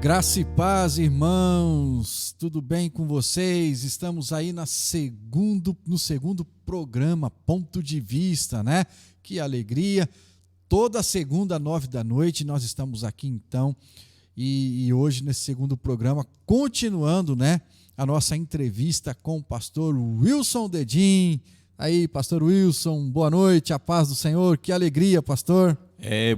Graça e paz, irmãos, tudo bem com vocês? Estamos aí no segundo programa, Ponto de Vista, né? Que alegria! Toda segunda, 9 da noite, nós estamos aqui então, e hoje nesse segundo programa, continuando, né? A nossa entrevista com o pastor Wilson Dedim. Aí, pastor Wilson, boa noite, a paz do Senhor, que alegria, pastor!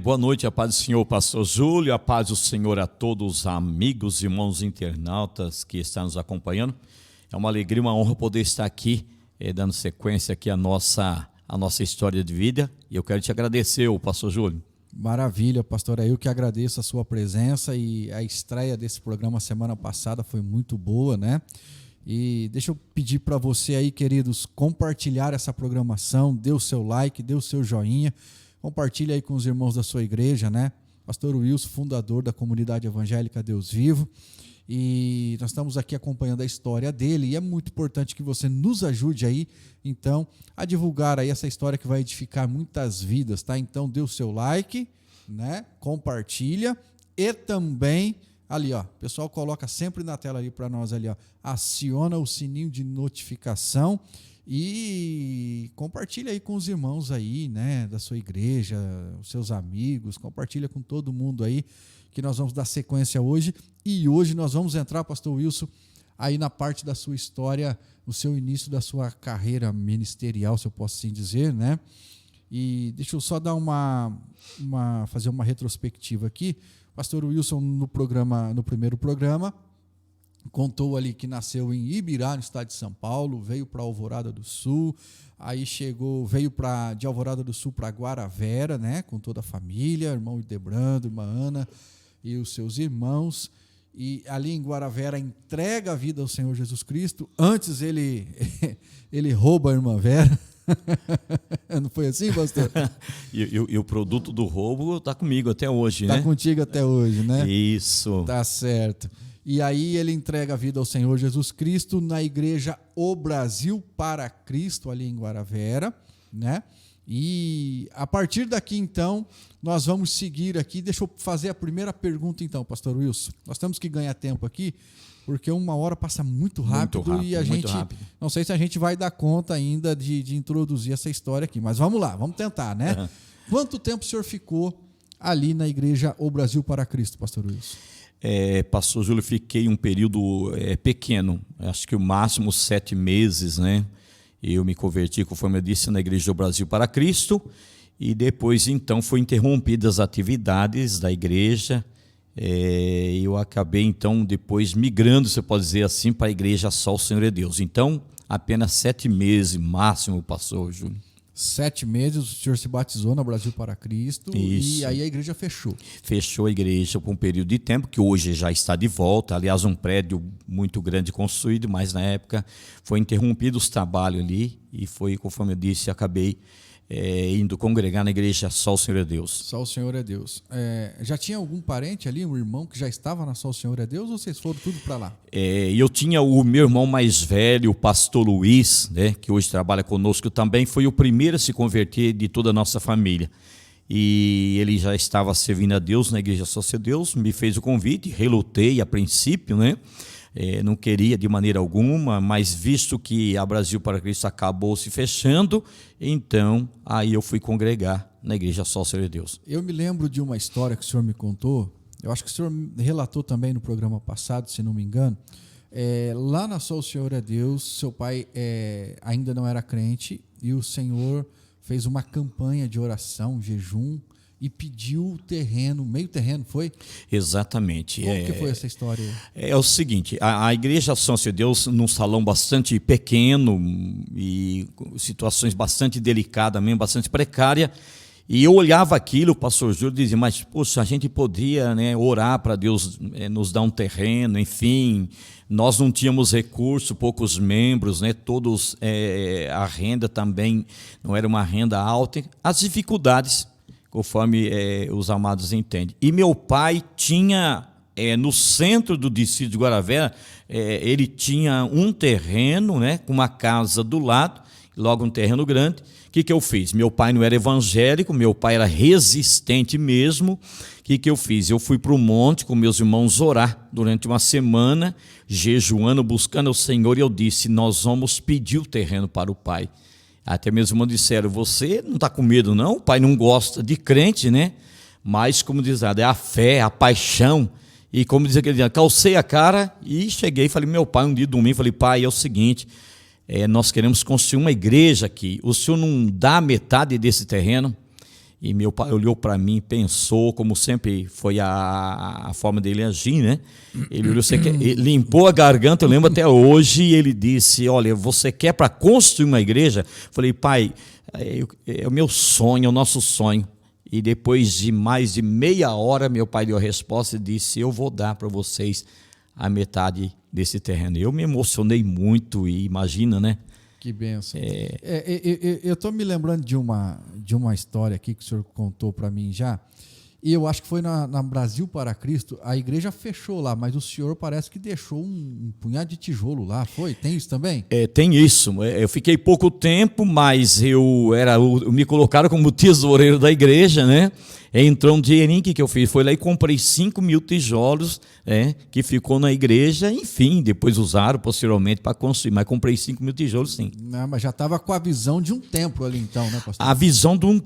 Boa noite, a paz do Senhor, pastor Júlio, a paz do Senhor a todos os amigos, irmãos internautas que estão nos acompanhando. É uma alegria, uma honra poder estar aqui, dando sequência aqui à nossa história de vida. E eu quero te agradecer, pastor Júlio. Maravilha, pastor, eu que agradeço a sua presença, e a estreia desse programa semana passada foi muito boa, né? E deixa eu pedir para você aí, queridos, compartilhar essa programação, dê o seu like, dê o seu joinha, compartilhe aí com os irmãos da sua igreja, né? Pastor Wilson, fundador da comunidade evangélica Deus Vivo, e nós estamos aqui acompanhando a história dele, e é muito importante que você nos ajude aí, então, a divulgar aí essa história que vai edificar muitas vidas, tá? Então, dê o seu like, né? Compartilha, e também ali, ó, o pessoal coloca sempre na tela ali para nós ali, ó, aciona o sininho de notificação e compartilha aí com os irmãos aí, né, da sua igreja, os seus amigos, compartilha com todo mundo aí, que nós vamos dar sequência hoje. E hoje nós vamos entrar, pastor Wilson, aí na parte da sua história, o seu início da sua carreira ministerial, se eu posso assim dizer, né? E deixa eu só dar fazer uma retrospectiva aqui. Pastor Wilson, no primeiro programa, contou ali que nasceu em Ibirá, no estado de São Paulo, veio para Alvorada do Sul, aí veio de Alvorada do Sul para Guaravera, né, com toda a família, irmão Idebrando, irmã Ana e os seus irmãos, e ali em Guaravera entrega a vida ao Senhor Jesus Cristo. Antes ele rouba a irmã Vera. Não foi assim, pastor? E o produto do roubo está comigo até hoje, né? Está contigo até hoje, né? Isso. Tá certo. E aí ele entrega a vida ao Senhor Jesus Cristo na igreja O Brasil para Cristo, ali em Guaravera, né? E a partir daqui, então, nós vamos seguir aqui. Deixa eu fazer a primeira pergunta, então, pastor Wilson. Nós temos que ganhar tempo aqui, porque uma hora passa muito rápido, e a gente, não sei se a gente vai dar conta ainda de introduzir essa história aqui, mas vamos lá, vamos tentar, né? Uhum. Quanto tempo o senhor ficou ali na igreja O Brasil para Cristo, pastor Wilson? Pastor Júlio, fiquei um período pequeno, acho que o máximo 7 meses, né? Eu me converti, conforme eu disse, na igreja do Brasil para Cristo, e depois então foram interrompidas as atividades da igreja. Eu acabei então depois migrando, você pode dizer assim, para a igreja Só o Senhor é Deus. Então, apenas 7 meses máximo passou, Júlio. 7 meses o senhor se batizou no Brasil para Cristo. Isso. E aí a igreja fechou. Fechou a igreja por um período de tempo, que hoje já está de volta. Aliás, um prédio muito grande construído, mas na época foi interrompido os trabalhos ali, e foi, conforme eu disse, acabei indo congregar na igreja Só o Senhor é Deus. Só o Senhor é Deus. Já tinha algum parente ali, um irmão que já estava na Só o Senhor é Deus, ou vocês foram tudo para lá? Eu tinha o meu irmão mais velho, o pastor Luiz, né, que hoje trabalha conosco também, foi o primeiro a se converter de toda a nossa família. E ele já estava servindo a Deus na igreja Só o Senhor é Deus, me fez o convite, relutei a princípio, né? Não queria de maneira alguma, mas visto que a Brasil para Cristo acabou se fechando, então aí eu fui congregar na igreja Só o Senhor é Deus. Eu me lembro de uma história que o senhor me contou, eu acho que o senhor relatou também no programa passado, se não me engano. Lá na Só o Senhor é Deus, seu pai ainda não era crente, e o senhor fez uma campanha de oração, jejum, e pediu o terreno, meio terreno, foi? Exatamente. Como que foi essa história? É o seguinte, a igreja Só de Deus, num salão bastante pequeno e situações bastante delicadas mesmo, bastante precária, e eu olhava aquilo, o pastor Júlio dizia, mas poxa, a gente podia, né, orar para Deus nos dar um terreno, enfim, nós não tínhamos recurso, poucos membros, né, todos, a renda também não era uma renda alta, as dificuldades, conforme os amados entendem. E meu pai tinha, no centro do distrito de Guaravera, ele tinha um terreno, né, com uma casa do lado, logo um terreno grande. O que eu fiz? Meu pai não era evangélico, meu pai era resistente mesmo. O que eu fiz? Eu fui para o monte com meus irmãos orar durante uma semana, jejuando, buscando o Senhor, e eu disse, nós vamos pedir o terreno para o pai. Até meus irmãos disseram, você não está com medo não? O pai não gosta de crente, né? Mas, como diz, é a fé, a paixão. E como diz aquele dia, calcei a cara e cheguei e falei, meu pai, um dia domingo, falei, pai, é o seguinte, nós queremos construir uma igreja aqui, o senhor não dá metade desse terreno? E meu pai olhou para mim, pensou, como sempre foi a forma dele agir, né? Ele olhou, ele limpou a garganta, eu lembro até hoje, e ele disse, olha, você quer para construir uma igreja? Falei, pai, é o meu sonho, é o nosso sonho. E depois de mais de meia hora, meu pai deu a resposta e disse, eu vou dar para vocês a metade desse terreno. Eu me emocionei muito e imagina, né? Que bênção. Eu estou me lembrando de uma história aqui que o senhor contou para mim já, e eu acho que foi na Brasil para Cristo, a igreja fechou lá, mas o senhor parece que deixou um punhado de tijolo lá, foi? Tem isso também? Tem isso. Eu fiquei pouco tempo, mas me colocaram como tesoureiro da igreja, né? Entrou um dinheirinho que eu fiz, foi lá e comprei 5.000 tijolos, que ficou na igreja, enfim, depois usaram posteriormente para construir, mas comprei 5.000 tijolos, sim. Não, mas já estava com a visão de um templo ali então, né, pastor? A visão de um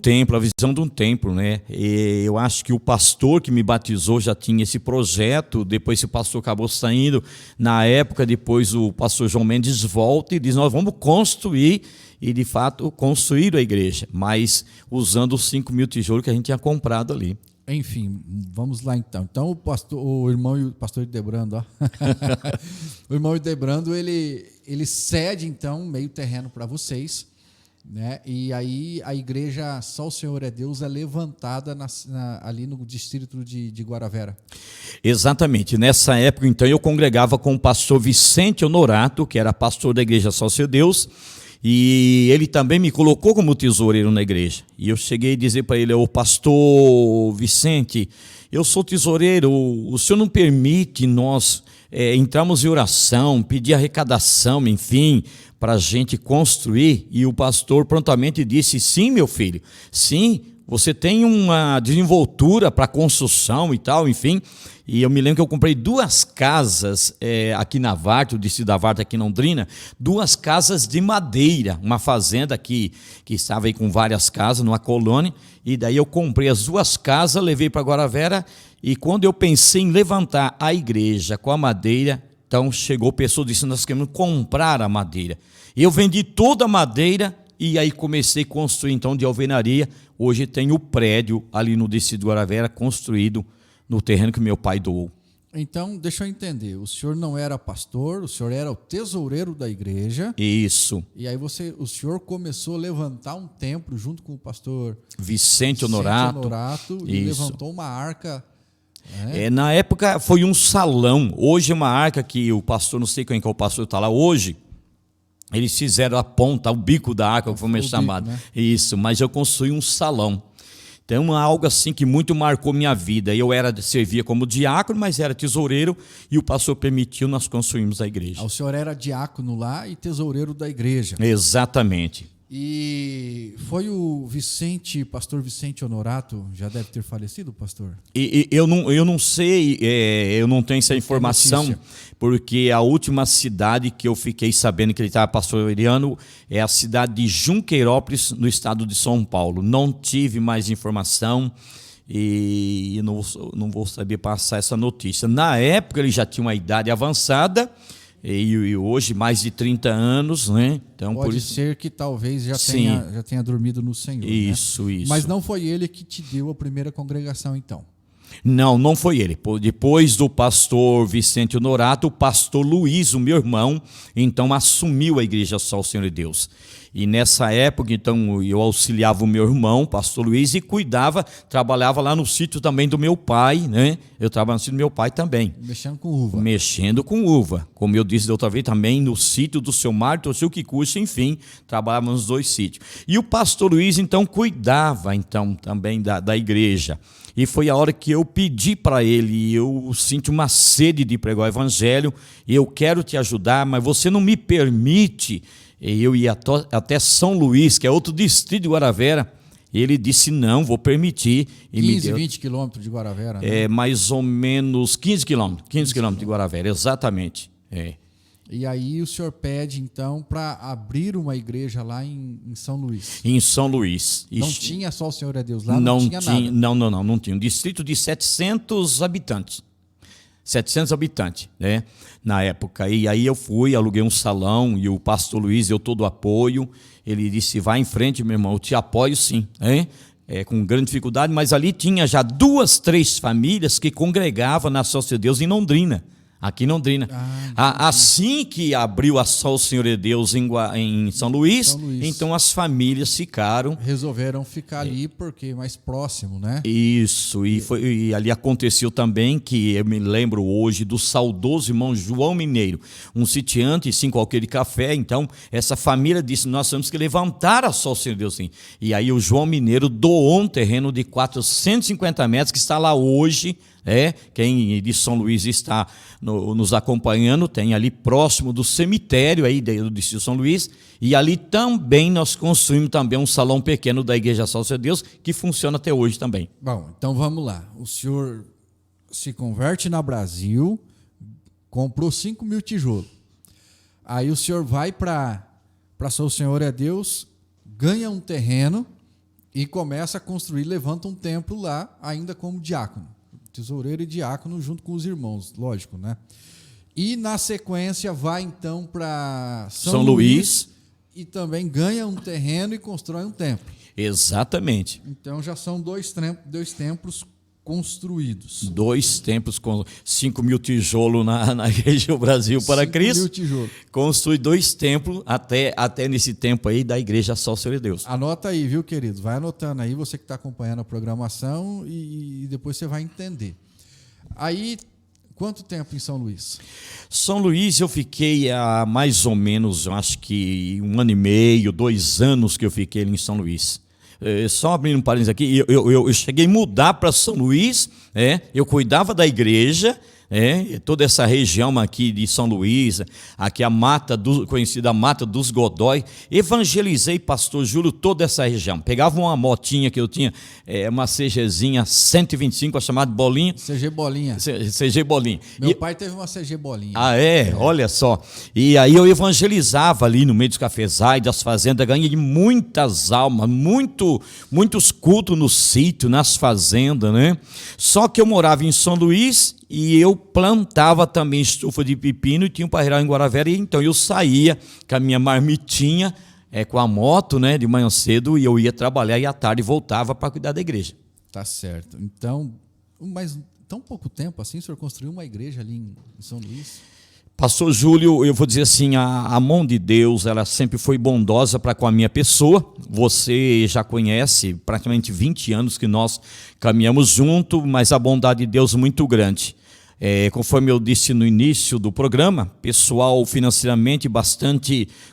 templo, né? E eu acho que o pastor que me batizou já tinha esse projeto, depois esse pastor acabou saindo, na época, depois o pastor João Mendes volta e diz, nós vamos construir, e de fato construíram a igreja, mas usando os 5.000 tijolos que a gente tinha comprado ali. Enfim, vamos lá então. Então o irmão e o pastor Idebrando, ó. O irmão Idebrando, ele cede então meio terreno para vocês, né? E aí a igreja Só o Senhor é Deus é levantada ali no distrito de Guaravera. Exatamente. Nessa época, então, eu congregava com o pastor Vicente Honorato, que era pastor da igreja Só o Senhor é Deus, e ele também me colocou como tesoureiro na igreja. E eu cheguei a dizer para ele, ô pastor Vicente, eu sou tesoureiro, o senhor não permite nós entrarmos em oração, pedir arrecadação, enfim, para a gente construir? E o pastor prontamente disse, sim, meu filho, sim, você tem uma desenvoltura para construção e tal, enfim. E eu me lembro que eu comprei 2 casas aqui na Varta, o distrito da Varta aqui em Londrina, 2 casas de madeira, uma fazenda que estava aí com várias casas, numa colônia, e daí eu comprei as 2 casas, levei para Guaravera, e quando eu pensei em levantar a igreja com a madeira, então chegou pessoa disse, nós queremos comprar a madeira. E eu vendi toda a madeira, e aí comecei a construir então de alvenaria. Hoje tem o prédio ali no distrito de Guaravera construído no terreno que meu pai doou. Então, deixa eu entender, o senhor não era pastor, o senhor era o tesoureiro da igreja. Isso. E aí o senhor começou a levantar um templo junto com o pastor Vicente Honorato e levantou uma arca. Na época foi um salão, hoje é uma arca que o pastor, não sei quem que é o pastor está lá hoje, eles fizeram a ponta, o bico da arca, como é chamado. Né? Isso, mas eu construí um salão. Então, algo assim que muito marcou minha vida. Eu servia como diácono, mas era tesoureiro, e o pastor permitiu, nós construímos a igreja. O senhor era diácono lá e tesoureiro da igreja. Exatamente. E foi o pastor Vicente Honorato, já deve ter falecido, pastor? Eu não sei, eu não tenho essa informação, porque a última cidade que eu fiquei sabendo que ele estava pastoreando é a cidade de Junqueirópolis, no estado de São Paulo. Não tive mais informação e não vou saber passar essa notícia. Na época ele já tinha uma idade avançada, e hoje mais de 30 anos, né? Então, pode ser que talvez já tenha dormido no Senhor. Isso, né? Isso. Mas não foi ele que te deu a primeira congregação, então? Não foi ele. Depois do pastor Vicente Honorato, o pastor Luiz, o meu irmão, então assumiu a igreja Só o Senhor é Deus. E nessa época, então, eu auxiliava o meu irmão, pastor Luiz, e trabalhava lá no sítio também do meu pai, né? Eu trabalhava no sítio do meu pai também. Mexendo com uva. Mexendo com uva. Como eu disse da outra vez, também no sítio do seu Marto, o seu Kikuchi, enfim, trabalhava nos 2 sítios. E o pastor Luiz, então, cuidava, então, também da igreja. E foi a hora que eu pedi para ele, eu senti uma sede de pregar o evangelho, e eu quero te ajudar, mas você não me permite eu ia até São Luís, que é outro distrito de Guaravera, Ele disse, não, vou permitir. E 15, 20 quilômetros de Guaravera, né? É mais ou menos 15 quilômetros. 15 quilômetros de Guaravera, exatamente. E aí o senhor pede, então, para abrir uma igreja lá em São Luís. Em São Luís. Não tinha só o Senhor é Deus lá? Não tinha nada? Não tinha. Um distrito de 700 habitantes. 700 habitantes, né? Na época. E aí eu fui, aluguei um salão e o pastor Luiz deu todo o apoio. Ele disse, vai em frente, meu irmão, eu te apoio sim, hein? Com grande dificuldade, mas ali tinha já 2, 3 famílias que congregavam na Associação de Deus em Londrina. Aqui em Londrina. Assim que abriu a Só o Senhor é Deus em São Luís, então as famílias ficaram. Resolveram ficar ali porque mais próximo, né? Isso, e ali aconteceu também que eu me lembro hoje do saudoso irmão João Mineiro, um sitiante sem qualquer café. Então, essa família disse: nós temos que levantar a Só o Senhor é Deus. Sim. E aí o João Mineiro doou um terreno de 450 metros que está lá hoje. Quem de São Luís está nos acompanhando, tem ali próximo do cemitério aí do distrito de São Luís, e ali também nós construímos também um salão pequeno da Igreja Só o Senhor é Deus, que funciona até hoje também. Bom, então vamos lá. O senhor se converte na Brasil, comprou 5 mil tijolos. Aí o senhor vai para Só o Senhor é Deus, ganha um terreno e começa a construir, levanta um templo lá, ainda como diácono. Tesoureiro e diácono junto com os irmãos, lógico, né? E na sequência vai então para São Luís e também ganha um terreno e constrói um templo. Exatamente. Então já são dois templos construídos. 2 templos com 5 mil tijolos na Igreja Brasil para Cristo. 5 mil tijolos. Construi 2 templos até nesse tempo aí da Igreja Só o Senhor é Deus. Anota aí, viu, querido? Vai anotando aí, você que está acompanhando a programação e depois você vai entender. Aí, quanto tempo em São Luís? São Luís eu fiquei há mais ou menos, acho que 1 ano e meio, 2 anos que eu fiquei ali em São Luís. Só abrindo um parênteses aqui, eu cheguei a mudar para São Luís, eu cuidava da igreja, toda essa região aqui de São Luís, aqui a conhecida Mata dos Godói, evangelizei, pastor Júlio, toda essa região. Pegava uma motinha que eu tinha, uma CGzinha 125, a chamada Bolinha. CG Bolinha. CG Bolinha. Meu pai teve uma CG Bolinha. Olha só. E aí eu evangelizava ali no meio dos cafezais, das fazendas, ganhei muitas almas, muitos cultos no sítio, nas fazendas, né? Só que eu morava em São Luís e eu plantava também estufa de pepino e tinha um parreiral em Guaravera, e então eu saía com a minha marmitinha, com a moto, né, de manhã cedo, e eu ia trabalhar e à tarde voltava para cuidar da igreja. Tá certo. Então, mas tão pouco tempo assim, o senhor construiu uma igreja ali em São Luís? Pastor Júlio, eu vou dizer assim, a mão de Deus, ela sempre foi bondosa para com a minha pessoa. Você já conhece, praticamente 20 anos que nós caminhamos junto, mas a bondade de Deus é muito grande. Conforme eu disse no início do programa, pessoal financeiramente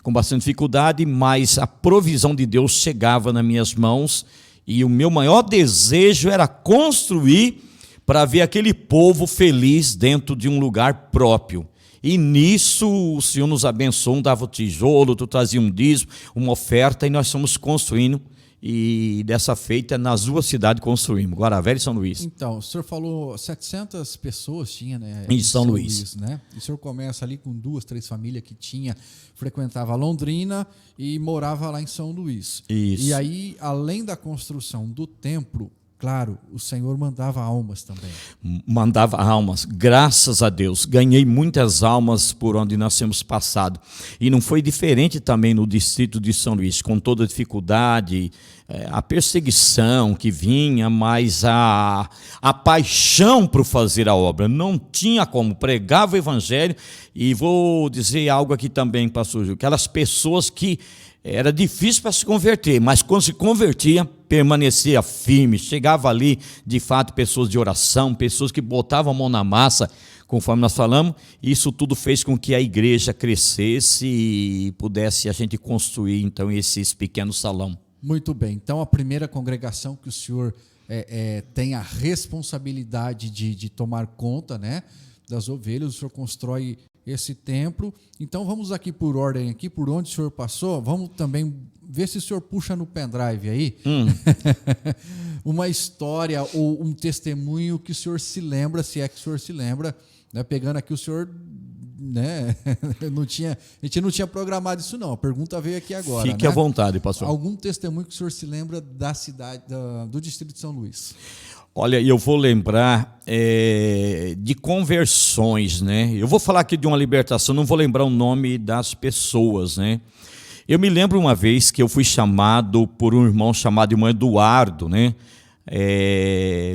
com bastante dificuldade, mas a provisão de Deus chegava nas minhas mãos, e o meu maior desejo era construir para ver aquele povo feliz dentro de um lugar próprio. E nisso o Senhor nos abençoou, dava o tijolo, tu trazia um dízimo, uma oferta, e nós fomos construindo, e dessa feita nas 2 cidades construímos, Guaravera e São Luís. Então, o senhor falou 700 pessoas tinha, né? Em São Luís, né? E o senhor começa ali com 2, 3 famílias que frequentava Londrina e morava lá em São Luís. Isso. E aí, além da construção do templo, claro, o Senhor mandava almas também. Mandava almas, graças a Deus. Ganhei muitas almas por onde nós temos passado. E não foi diferente também no distrito de São Luís, com toda a dificuldade, a perseguição que vinha, mas a paixão por fazer a obra. Não tinha como, pregava o evangelho. E vou dizer algo aqui também, pastor Gil, aquelas pessoas que era difícil para se converter, mas quando se convertia, permanecia firme. Chegava ali, de fato, pessoas de oração, pessoas que botavam a mão na massa, conforme nós falamos. Isso tudo fez com que a igreja crescesse e pudesse a gente construir, então, esse pequeno salão. Muito bem. Então, a primeira congregação que o senhor tem a responsabilidade de tomar conta, né, das ovelhas, o senhor constrói esse templo. Então vamos aqui por ordem, aqui por onde o senhor passou, vamos também vê se o senhor puxa no pendrive aí uma história ou um testemunho que o senhor se lembra, se é que o senhor se lembra, né? Pegando aqui o senhor, né? A gente não tinha programado isso não, a pergunta veio aqui agora. Fique né? à vontade, pastor. Algum testemunho que o senhor se lembra da cidade, do distrito de São Luís? Olha, eu vou lembrar de conversões, né? Eu vou falar aqui de uma libertação, não vou lembrar o nome das pessoas, né? Eu me lembro uma vez que eu fui chamado por um irmão chamado irmão Eduardo, né?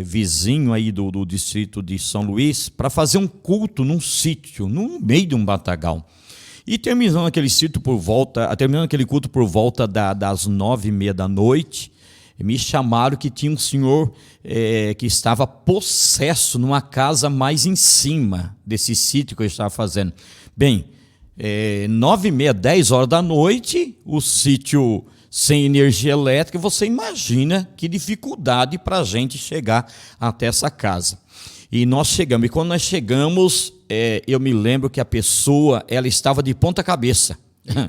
Vizinho aí do distrito de São Luís, para fazer um culto num sítio, no meio de um matagal. E terminando aquele culto por volta das 9h30 da noite, me chamaram que tinha um senhor que estava possesso numa casa mais em cima desse sítio que eu estava fazendo. Bem, 9h30, 10h da noite, o sítio sem energia elétrica, você imagina que dificuldade para a gente chegar até essa casa. E nós chegamos, e quando nós chegamos, eu me lembro que a pessoa, ela estava de ponta cabeça,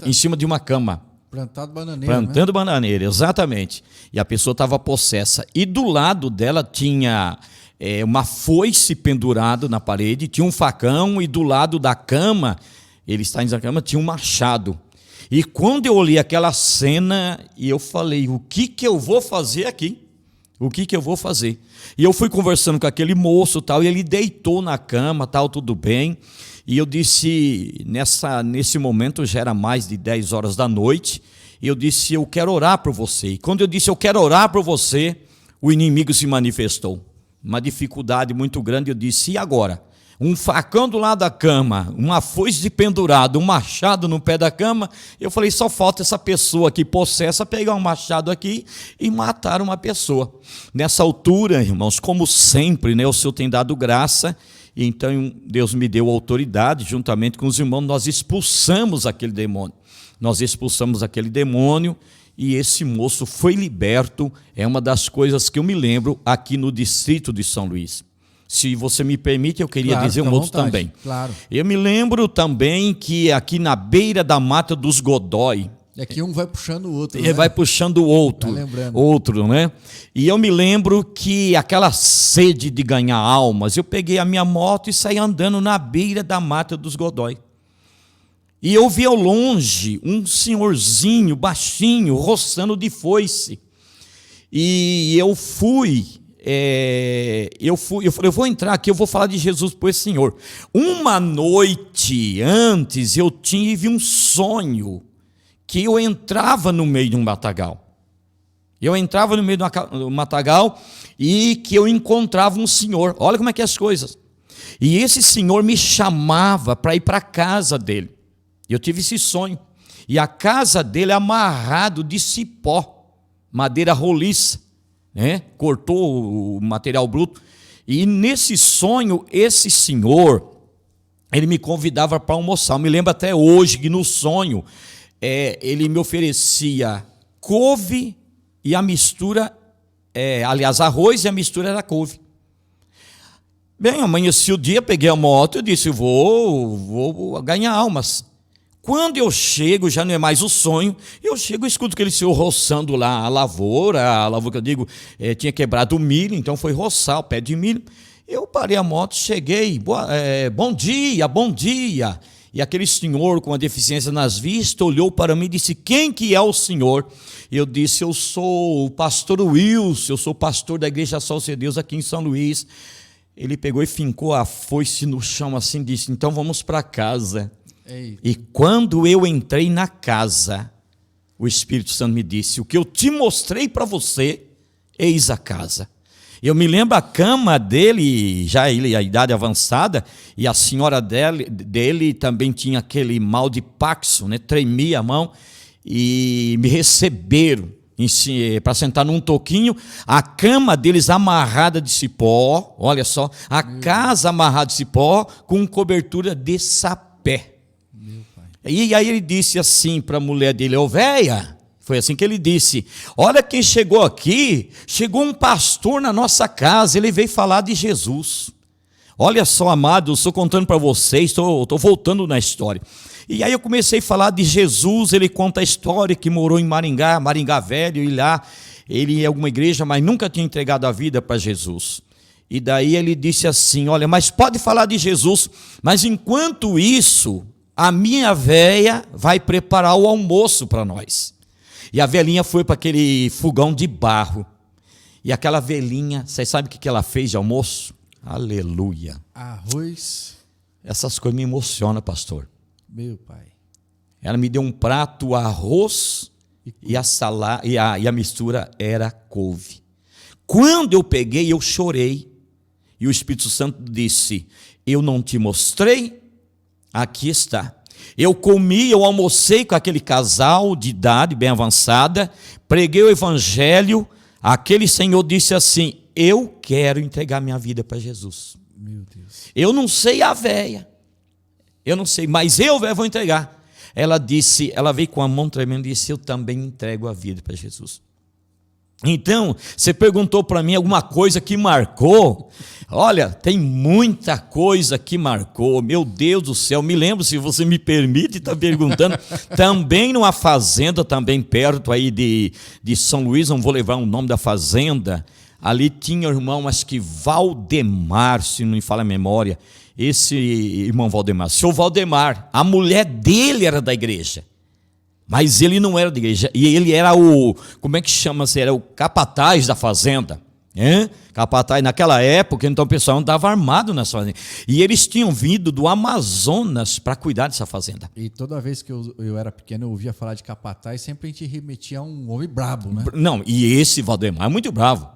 em cima de uma cama. Plantando bananeira, exatamente. E a pessoa estava possessa. E do lado dela tinha uma foice pendurada na parede, tinha um facão, e do lado da cama, ele está na cama, tinha um machado. E quando eu olhei aquela cena, eu falei, o que eu vou fazer aqui? O que eu vou fazer? E eu fui conversando com aquele moço, tal, e ele deitou na cama, tal, tudo bem. E eu disse, nesse momento já era mais de 10h da noite, e eu disse, eu quero orar por você. E quando eu disse, eu quero orar por você, o inimigo se manifestou. Uma dificuldade muito grande, eu disse, e agora? Um facão do lado da cama, uma foice pendurada, um machado no pé da cama. Eu falei, só falta essa pessoa aqui possessa pegar um machado aqui e matar uma pessoa. Nessa altura, irmãos, como sempre, né, o Senhor tem dado graça, e então Deus me deu autoridade, juntamente com os irmãos, nós expulsamos aquele demônio. E esse moço foi liberto. É uma das coisas que eu me lembro aqui no distrito de São Luís. Se você me permite, eu queria dizer um outro também. Claro. Eu me lembro também que aqui na beira da Mata dos Godói, é que um vai puxando o outro. Ele vai puxando o outro. Outro, né? E eu me lembro que aquela sede de ganhar almas, eu peguei a minha moto e saí andando na beira da Mata dos Godói. E eu vi ao longe um senhorzinho, baixinho, roçando de foice. E eu falei, eu vou entrar aqui, eu vou falar de Jesus para esse senhor. Uma noite antes eu tive um sonho que eu entrava no meio de um matagal. Eu entrava no meio do matagal e que eu encontrava um senhor. Olha como é que é as coisas. E esse senhor me chamava para ir para a casa dele. Eu tive esse sonho. E a casa dele é amarrado de cipó, madeira roliça, né? Cortou o material bruto. E nesse sonho, esse senhor, ele me convidava para almoçar. Eu me lembro até hoje que no sonho, ele me oferecia couve e a mistura, aliás, arroz e a mistura era couve. Bem, amanheci o dia, peguei a moto e disse, vou ganhar almas. Quando eu chego, já não é mais o sonho, eu chego e escuto aquele senhor roçando lá a lavoura que eu digo, tinha quebrado o milho, então foi roçar o pé de milho. Eu parei a moto, cheguei, bom dia, bom dia. E aquele senhor com a deficiência nas vistas olhou para mim e disse, quem que é o senhor? Eu disse, eu sou o pastor Wilson, eu sou pastor da Igreja Salve Deus aqui em São Luís. Ele pegou e fincou a foice no chão assim e disse, então vamos para casa. Eita. E quando eu entrei na casa, o Espírito Santo me disse, o que eu te mostrei para você, eis a casa. Eu me lembro a cama dele, já ele a idade avançada, e a senhora dele também tinha aquele mal de Parkinson, né? Tremia a mão, e me receberam para sentar num toquinho, a cama deles amarrada de cipó, olha só, a casa amarrada de cipó com cobertura de sapé. E aí ele disse assim para a mulher dele, véia, foi assim que ele disse, olha quem chegou aqui, chegou um pastor na nossa casa, ele veio falar de Jesus. Olha só, amado, eu estou contando para vocês, estou voltando na história. E aí eu comecei a falar de Jesus. Ele conta a história que morou em Maringá, Maringá Velho, e lá ele ia a alguma igreja, mas nunca tinha entregado a vida para Jesus. E daí ele disse assim: olha, mas pode falar de Jesus, mas enquanto isso, a minha véia vai preparar o almoço para nós. E a velhinha foi para aquele fogão de barro. E aquela velhinha, vocês sabem o que ela fez de almoço? Aleluia. Arroz. Essas coisas me emocionam, pastor. Meu pai. Ela me deu um prato, arroz e a salada, e a mistura era couve. Quando eu peguei, eu chorei. E o Espírito Santo disse: eu não te mostrei? Aqui está. Eu comi, eu almocei com aquele casal de idade bem avançada, preguei o evangelho. Aquele senhor disse assim: eu quero entregar minha vida para Jesus. Meu Deus. Eu não sei a véia, eu não sei, mas eu vou entregar. Ela disse, ela veio com a mão tremenda e disse: eu também entrego a vida para Jesus. Então, você perguntou para mim alguma coisa que marcou. Olha, tem muita coisa que marcou. Meu Deus do céu, me lembro, se você me permite, está perguntando, também numa fazenda, também perto aí de São Luís, não vou levar o nome da fazenda, ali tinha o irmão, acho que Valdemar, se não me falha a memória, esse irmão Valdemar, seu Valdemar, a mulher dele era da igreja. Mas ele não era da igreja, e ele era o, como é que chama-se? Era o capataz da fazenda, capataz naquela época, então o pessoal andava armado nessa fazenda, e eles tinham vindo do Amazonas para cuidar dessa fazenda. E toda vez que eu era pequeno, eu ouvia falar de capataz, sempre a gente remetia a um homem brabo, né? Não, e esse Valdemar é muito bravo,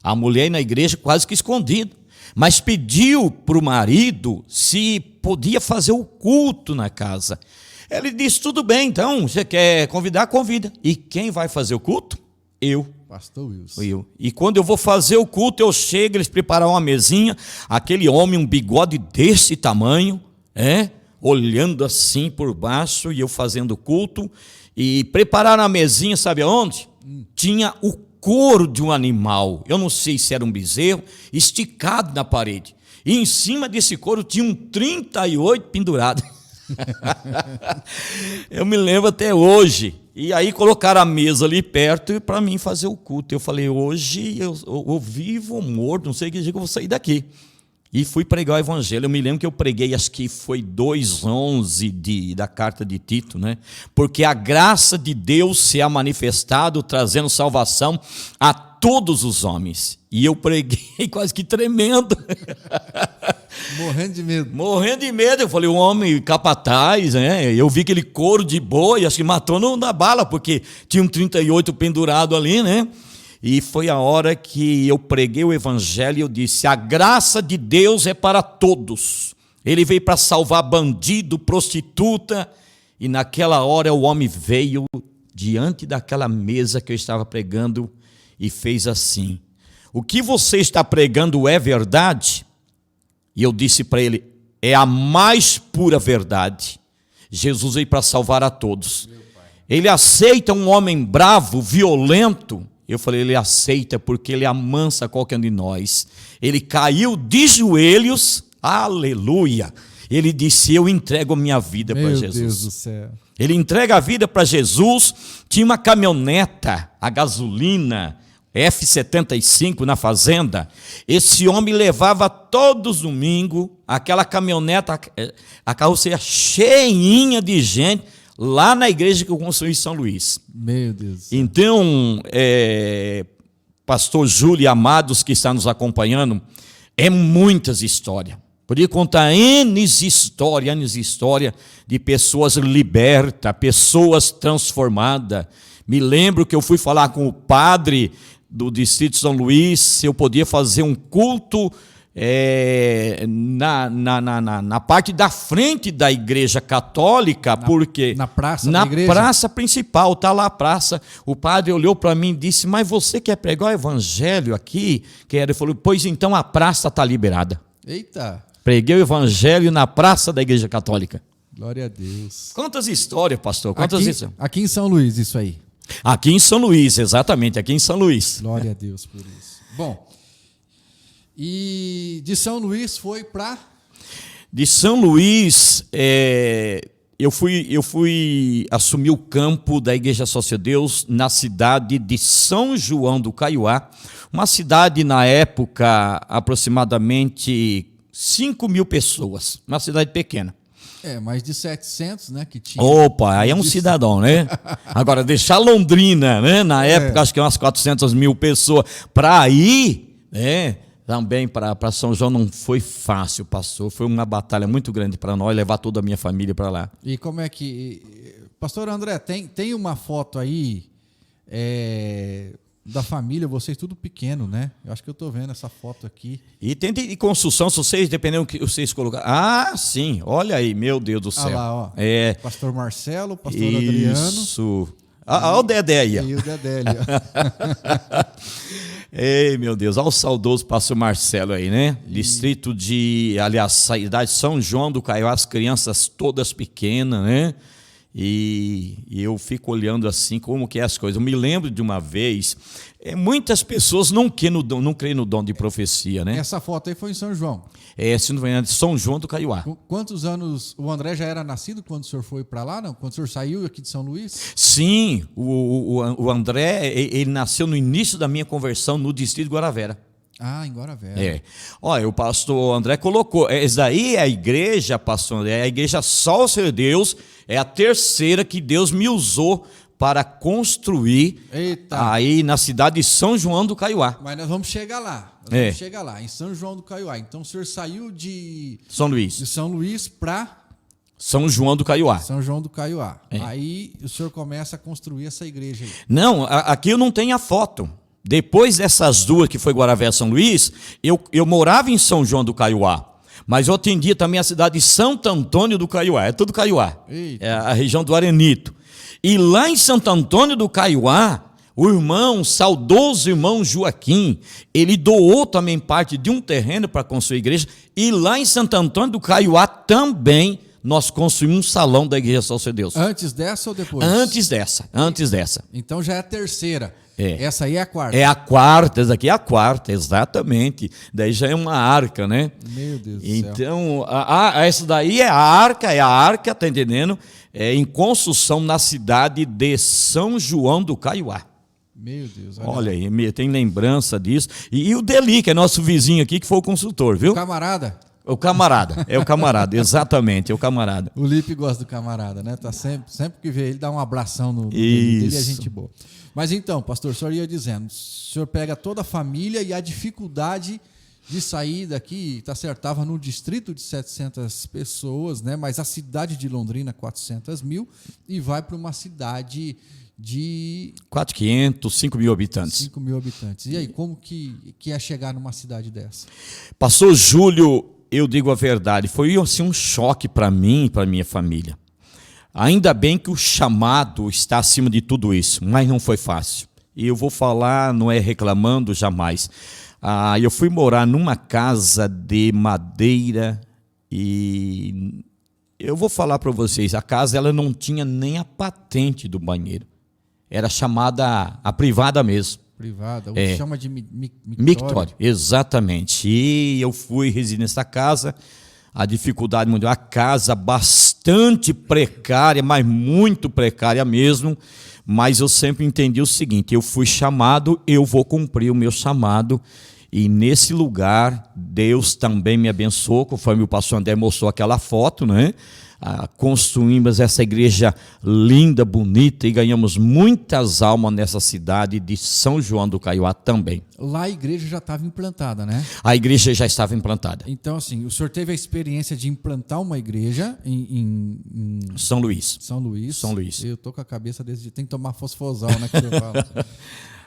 a mulher na igreja quase que escondido, mas pediu para o marido se podia fazer o culto na casa. Ele disse: tudo bem, então, você quer convidar? Convida. E quem vai fazer o culto? Eu. Pastor Wilson. Eu. E quando eu vou fazer o culto, eu chego, eles prepararam uma mesinha, aquele homem, um bigode desse tamanho, olhando assim por baixo, e eu fazendo o culto, e prepararam a mesinha, sabe aonde? Tinha o couro de um animal, eu não sei se era um bezerro, esticado na parede. E em cima desse couro tinha um 38 pendurado. Eu me lembro até hoje. E aí colocaram a mesa ali perto para mim fazer o culto. Eu falei: hoje eu vivo ou morto, não sei que dia que eu vou sair daqui. E fui pregar o evangelho. Eu me lembro que eu preguei, acho que foi 2:11 da carta de Tito, né? Porque a graça de Deus se é manifestado, trazendo salvação a todos os homens. E eu preguei quase que tremendo. Morrendo de medo. Morrendo de medo. Eu falei: o homem capataz, né? Eu vi aquele couro de boi, acho que matou na bala, porque tinha um 38 pendurado ali, né? E foi a hora que eu preguei o evangelho e eu disse: a graça de Deus é para todos. Ele veio para salvar bandido, prostituta. E naquela hora o homem veio diante daquela mesa que eu estava pregando e fez assim: o que você está pregando é verdade? E eu disse para ele: é a mais pura verdade. Jesus veio para salvar a todos. Ele aceita um homem bravo, violento. Eu falei: ele aceita porque ele amansa qualquer um de nós. Ele caiu de joelhos, aleluia. Ele disse: eu entrego a minha vida para Jesus. Meu Deus do céu. Ele entrega a vida para Jesus. Tinha uma caminhoneta, a gasolina, F-75 na fazenda. Esse homem levava todos os domingos aquela caminhoneta, a carroceria cheinha de gente, lá na igreja que eu construí em São Luís. Meu Deus. Então, pastor Júlio e amados que estão nos acompanhando, é muitas histórias. Podia contar N histórias de pessoas libertas, pessoas transformadas. Me lembro que eu fui falar com o padre do Distrito de São Luís, se eu podia fazer um culto na parte da frente da igreja católica, porque na praça na da igreja? Praça principal, está lá a praça. O padre olhou para mim e disse: mas você quer pregar o evangelho aqui? Ele falou: pois então a praça está liberada. Eita! Preguei o evangelho na praça da igreja católica. Glória a Deus. Quantas histórias, pastor? Quantas histórias? Aqui em São Luís, isso aí. Aqui em São Luís, exatamente, aqui em São Luís. Glória a Deus por isso. Bom, e de São Luís foi para? De São Luís, eu fui assumir o campo da Igreja Sócio Deus na cidade de São João do Caiuá, uma cidade na época aproximadamente 5.000 pessoas, uma cidade pequena. Mais de 700, né, que tinha. Opa, aí é um cidadão, né? Agora, deixar Londrina, né, na época, acho que umas 400.000 pessoas, para ir, né, também para São João não foi fácil, pastor. Foi uma batalha muito grande para nós, levar toda a minha família para lá. E como é que... Pastor André, tem uma foto aí da família, vocês tudo pequeno, né? Eu acho que eu estou vendo essa foto aqui. E tem de construção, se vocês, dependendo do que vocês colocarem. Ah, sim, olha aí, meu Deus do céu. Lá, ó. Pastor Marcelo, pastor Adriano. Isso. Olha o Dedé aí. E o Dedé ali, Ei, meu Deus, olha o saudoso pastor Marcelo aí, né? Distrito aliás, cidade de São João do Caiuá, as crianças todas pequenas, né? E eu fico olhando assim, como que é as coisas. Eu me lembro de uma vez, muitas pessoas não creem no dom de profecia, né? Essa foto aí foi em São João. Se não me engano, São João do Caiuá. Quantos anos o André já era nascido quando o senhor foi para lá, não? Quando o senhor saiu aqui de São Luís? Sim, o André, ele nasceu no início da minha conversão no distrito de Guaravera. Em Guaravera. Olha, o pastor André colocou, essa daí é a igreja, pastor André, é a igreja Sócio de Deus, é a terceira que Deus me usou para construir aí na cidade de São João do Caiuá. Mas nós vamos chegar lá. Vamos chegar lá, em São João do Caiuá. Então o senhor saiu de São Luís para São João do Caiuá. São João do Caiuá. Aí o senhor começa a construir essa igreja aí. Não, aqui eu não tenho a foto. Depois dessas duas, que foi Guaravera e São Luís, eu morava em São João do Caiuá. Mas eu atendia também a cidade de Santo Antônio do Caiuá. É tudo Caiuá. Eita. É a região do Arenito. E lá em Santo Antônio do Caiuá, o saudoso irmão Joaquim, ele doou também parte de um terreno para construir a igreja. E lá em Santo Antônio do Caiuá também nós construímos um salão da Igreja Sócio de Deus. Antes dessa ou depois? Antes dessa. Então já é a terceira. Essa aí é a quarta. É a quarta, essa aqui é a quarta, exatamente. Daí já é uma arca, né? Meu Deus do céu. Então, essa daí é a arca, tá entendendo? Em construção na cidade de São João do Caiuá. Meu Deus. Olha aí, tem lembrança disso. E o Deli, que é nosso vizinho aqui, que foi o consultor, viu? O camarada? O camarada, exatamente, é o camarada. O Lipe gosta do camarada, né? Tá sempre que vê ele, dá um abração no dele, é gente boa. Mas então, pastor, o senhor ia dizendo, o senhor pega toda a família e a dificuldade de sair daqui, tá certo, estava num distrito de 700 pessoas, né? Mas a cidade de Londrina, 400.000, e vai para uma cidade de 4.500, 5.000 habitantes. 5.000 habitantes. E aí, como que é chegar numa cidade dessa? Pastor Júlio, eu digo a verdade, foi assim, um choque para mim e para minha família. Ainda bem que o chamado está acima de tudo isso, mas não foi fácil. E eu vou falar, não é reclamando jamais. Eu fui morar numa casa de madeira e eu vou falar para vocês, a casa ela não tinha nem a patente do banheiro. Era chamada a privada mesmo. Privada, chama de mictório. Exatamente. E eu fui residir nessa casa, a dificuldade mundial, a casa bastante precária, mas muito precária mesmo, mas eu sempre entendi o seguinte, eu fui chamado, eu vou cumprir o meu chamado, e nesse lugar, Deus também me abençoou, conforme o pastor André mostrou aquela foto, né? Construímos essa igreja linda, bonita, e ganhamos muitas almas nessa cidade de São João do Caiuá também. Lá a igreja já estava implantada, né? A igreja já estava implantada. Então, assim, o senhor teve a experiência de implantar uma igreja em São Luís. São Luís. São Luís. Eu tô com a cabeça desse dia, tem que tomar fosfosal, né, que eu falo.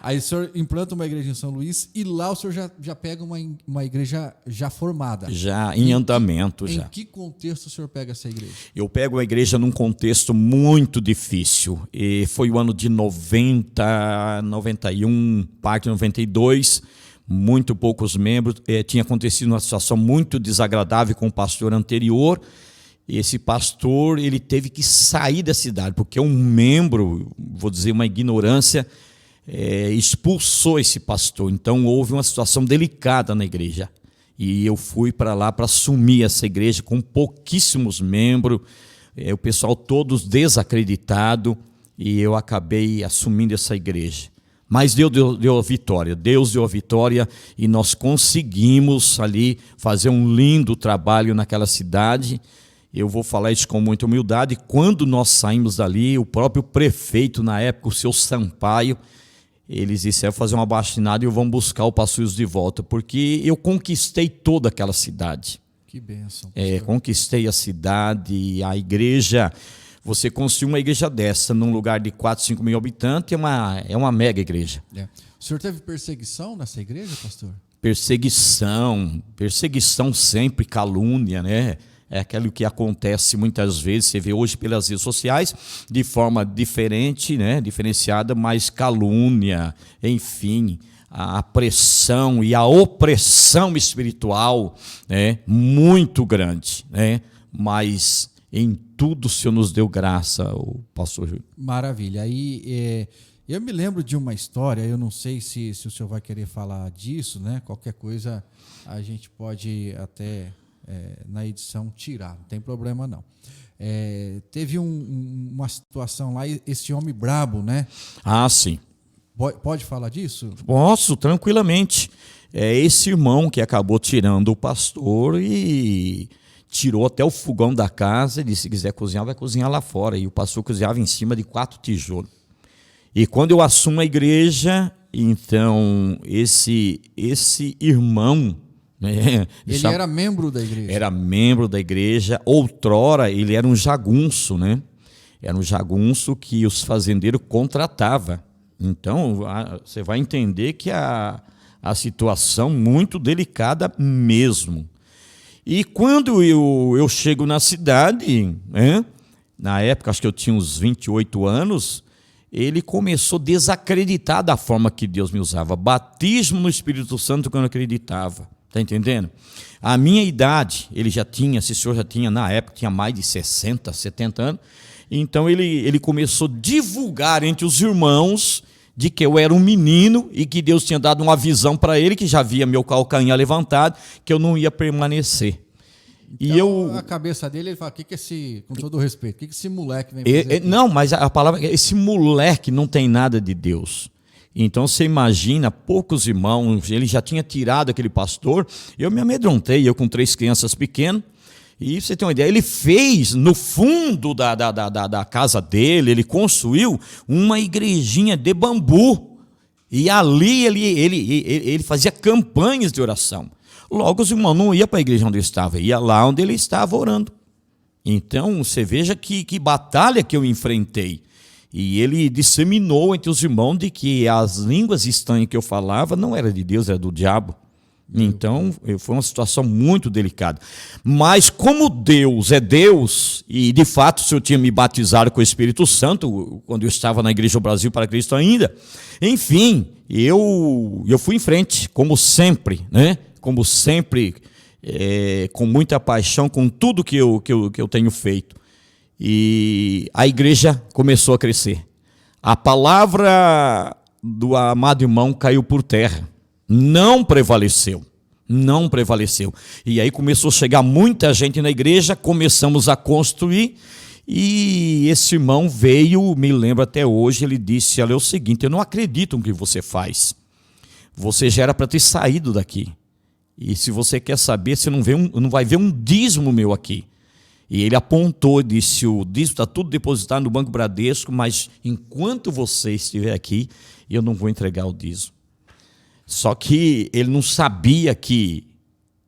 Aí o senhor implanta uma igreja em São Luís e lá o senhor já pega uma igreja já formada. Já em andamento. Em que contexto o senhor pega essa igreja? Eu pego a igreja num contexto muito difícil. E foi o ano de 90, 91, parte de 92, muito poucos membros. Tinha acontecido uma situação muito desagradável com o pastor anterior. Esse pastor ele teve que sair da cidade, porque um membro, vou dizer uma ignorância, expulsou esse pastor. Então houve uma situação delicada na igreja e eu fui para lá para assumir essa igreja com pouquíssimos membros, o pessoal todos desacreditado, e eu acabei assumindo essa igreja. Mas Deus deu a vitória, Deus deu a vitória, e nós conseguimos ali fazer um lindo trabalho naquela cidade. Eu vou falar isso com muita humildade. Quando nós saímos dali, o próprio prefeito na época, o seu Sampaio, eles disseram fazer uma abaixinada e vamos buscar o pastor Wilson de volta, porque eu conquistei toda aquela cidade. Que bênção. Conquistei a cidade, a igreja. Você construir uma igreja dessa num lugar de 4, 5 mil habitantes é uma mega igreja. O senhor teve perseguição nessa igreja, pastor? Perseguição sempre, calúnia, né? É aquilo que acontece muitas vezes, você vê hoje pelas redes sociais, de forma diferente, né? Diferenciada, mas calúnia, enfim, a pressão e a opressão espiritual, né? Muito grande, né? Mas em tudo o Senhor nos deu graça, o pastor Júlio. Maravilha. Aí eu me lembro de uma história, eu não sei se o senhor vai querer falar disso, né? Qualquer coisa a gente pode até na edição tirar, não tem problema não. Teve uma situação lá, esse homem brabo, né? Ah, sim. Pode falar disso? Posso, tranquilamente. É esse irmão que acabou tirando o pastor e tirou até o fogão da casa e disse: se quiser cozinhar, vai cozinhar lá fora. E o pastor cozinhava em cima de 4 tijolos. E quando eu assumo a igreja, então esse irmão, né, ele era membro da igreja? Era membro da igreja. Outrora ele era um jagunço, né? Era um jagunço que os fazendeiros contratavam. Então você vai entender que a situação muito delicada mesmo. E quando eu chego na cidade, né, na época, acho que eu tinha uns 28 anos, ele começou a desacreditar da forma que Deus me usava. Batismo no Espírito Santo que eu não acreditava. Está entendendo? A minha idade, esse senhor já tinha, na época, tinha mais de 60, 70 anos. Então ele começou a divulgar entre os irmãos de que eu era um menino e que Deus tinha dado uma visão para ele, que já via meu calcanhar levantado, que eu não ia permanecer. Então, a cabeça dele, ele fala: com todo respeito, o que esse moleque vem fazer aqui? Não, mas a palavra, esse moleque não tem nada de Deus. Então você imagina, poucos irmãos, ele já tinha tirado aquele pastor, eu me amedrontei, eu com 3 crianças pequenas. E você tem uma ideia, ele fez no fundo da casa dele, ele construiu uma igrejinha de bambu. E ali ele fazia campanhas de oração. Logo, os irmãos não iam para a igreja onde ele estava, ia lá onde ele estava orando. Então, você veja que batalha que eu enfrentei. E ele disseminou entre os irmãos de que as línguas estranhas que eu falava não era de Deus, era do diabo. Então, foi uma situação muito delicada. Mas como Deus é Deus, e de fato o Senhor tinha me batizado com o Espírito Santo, quando eu estava na Igreja do Brasil para Cristo ainda, enfim, eu fui em frente, como sempre, né? Como sempre, com muita paixão, com tudo que eu tenho feito. E a igreja começou a crescer. A palavra do amado irmão caiu por terra. Não prevaleceu. E aí começou a chegar muita gente na igreja, começamos a construir, e esse irmão veio, me lembro até hoje, ele disse: olha, é o seguinte, eu não acredito no que você faz. Você já era para ter saído daqui. E se você quer saber, você não vai ver um dízimo meu aqui. E ele apontou e disse: o dízimo está tudo depositado no Banco Bradesco, mas enquanto você estiver aqui, eu não vou entregar o dízimo. Só que ele não sabia que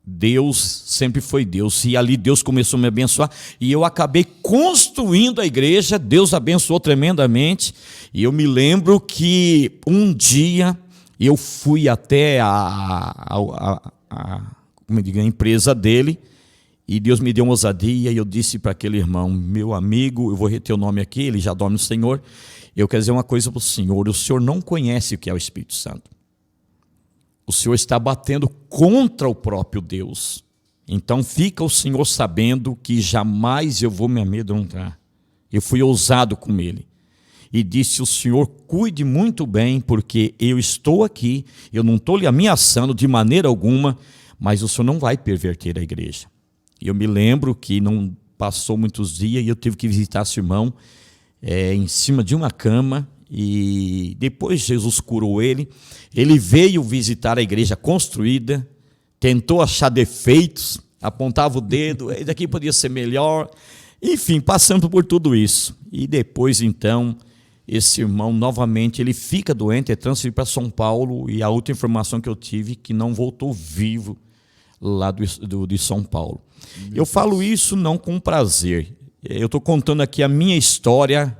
Deus sempre foi Deus. E ali Deus começou a me abençoar. E eu acabei construindo a igreja. Deus abençoou tremendamente. E eu me lembro que um dia eu fui até a empresa dele. E Deus me deu uma ousadia. E eu disse para aquele irmão: meu amigo, eu vou reter o nome aqui, ele já dorme no Senhor. Eu quero dizer uma coisa para o senhor não conhece o que é o Espírito Santo. O Senhor está batendo contra o próprio Deus. Então fica o Senhor sabendo que jamais eu vou me amedrontar. Eu fui ousado com ele. E disse: o Senhor cuide muito bem, porque eu estou aqui, eu não estou lhe ameaçando de maneira alguma, mas o Senhor não vai perverter a igreja. E eu me lembro que passou muitos dias e eu tive que visitar esse irmão em cima de uma cama. E depois Jesus curou ele. Ele veio visitar a igreja construída, tentou achar defeitos, apontava o dedo, esse daqui podia ser melhor. Enfim, passando por tudo isso. E depois, então, esse irmão, novamente, ele fica doente, é transferido para São Paulo, e a outra informação que eu tive, que não voltou vivo lá de São Paulo. Eu falo isso não com prazer. Eu estou contando aqui a minha história,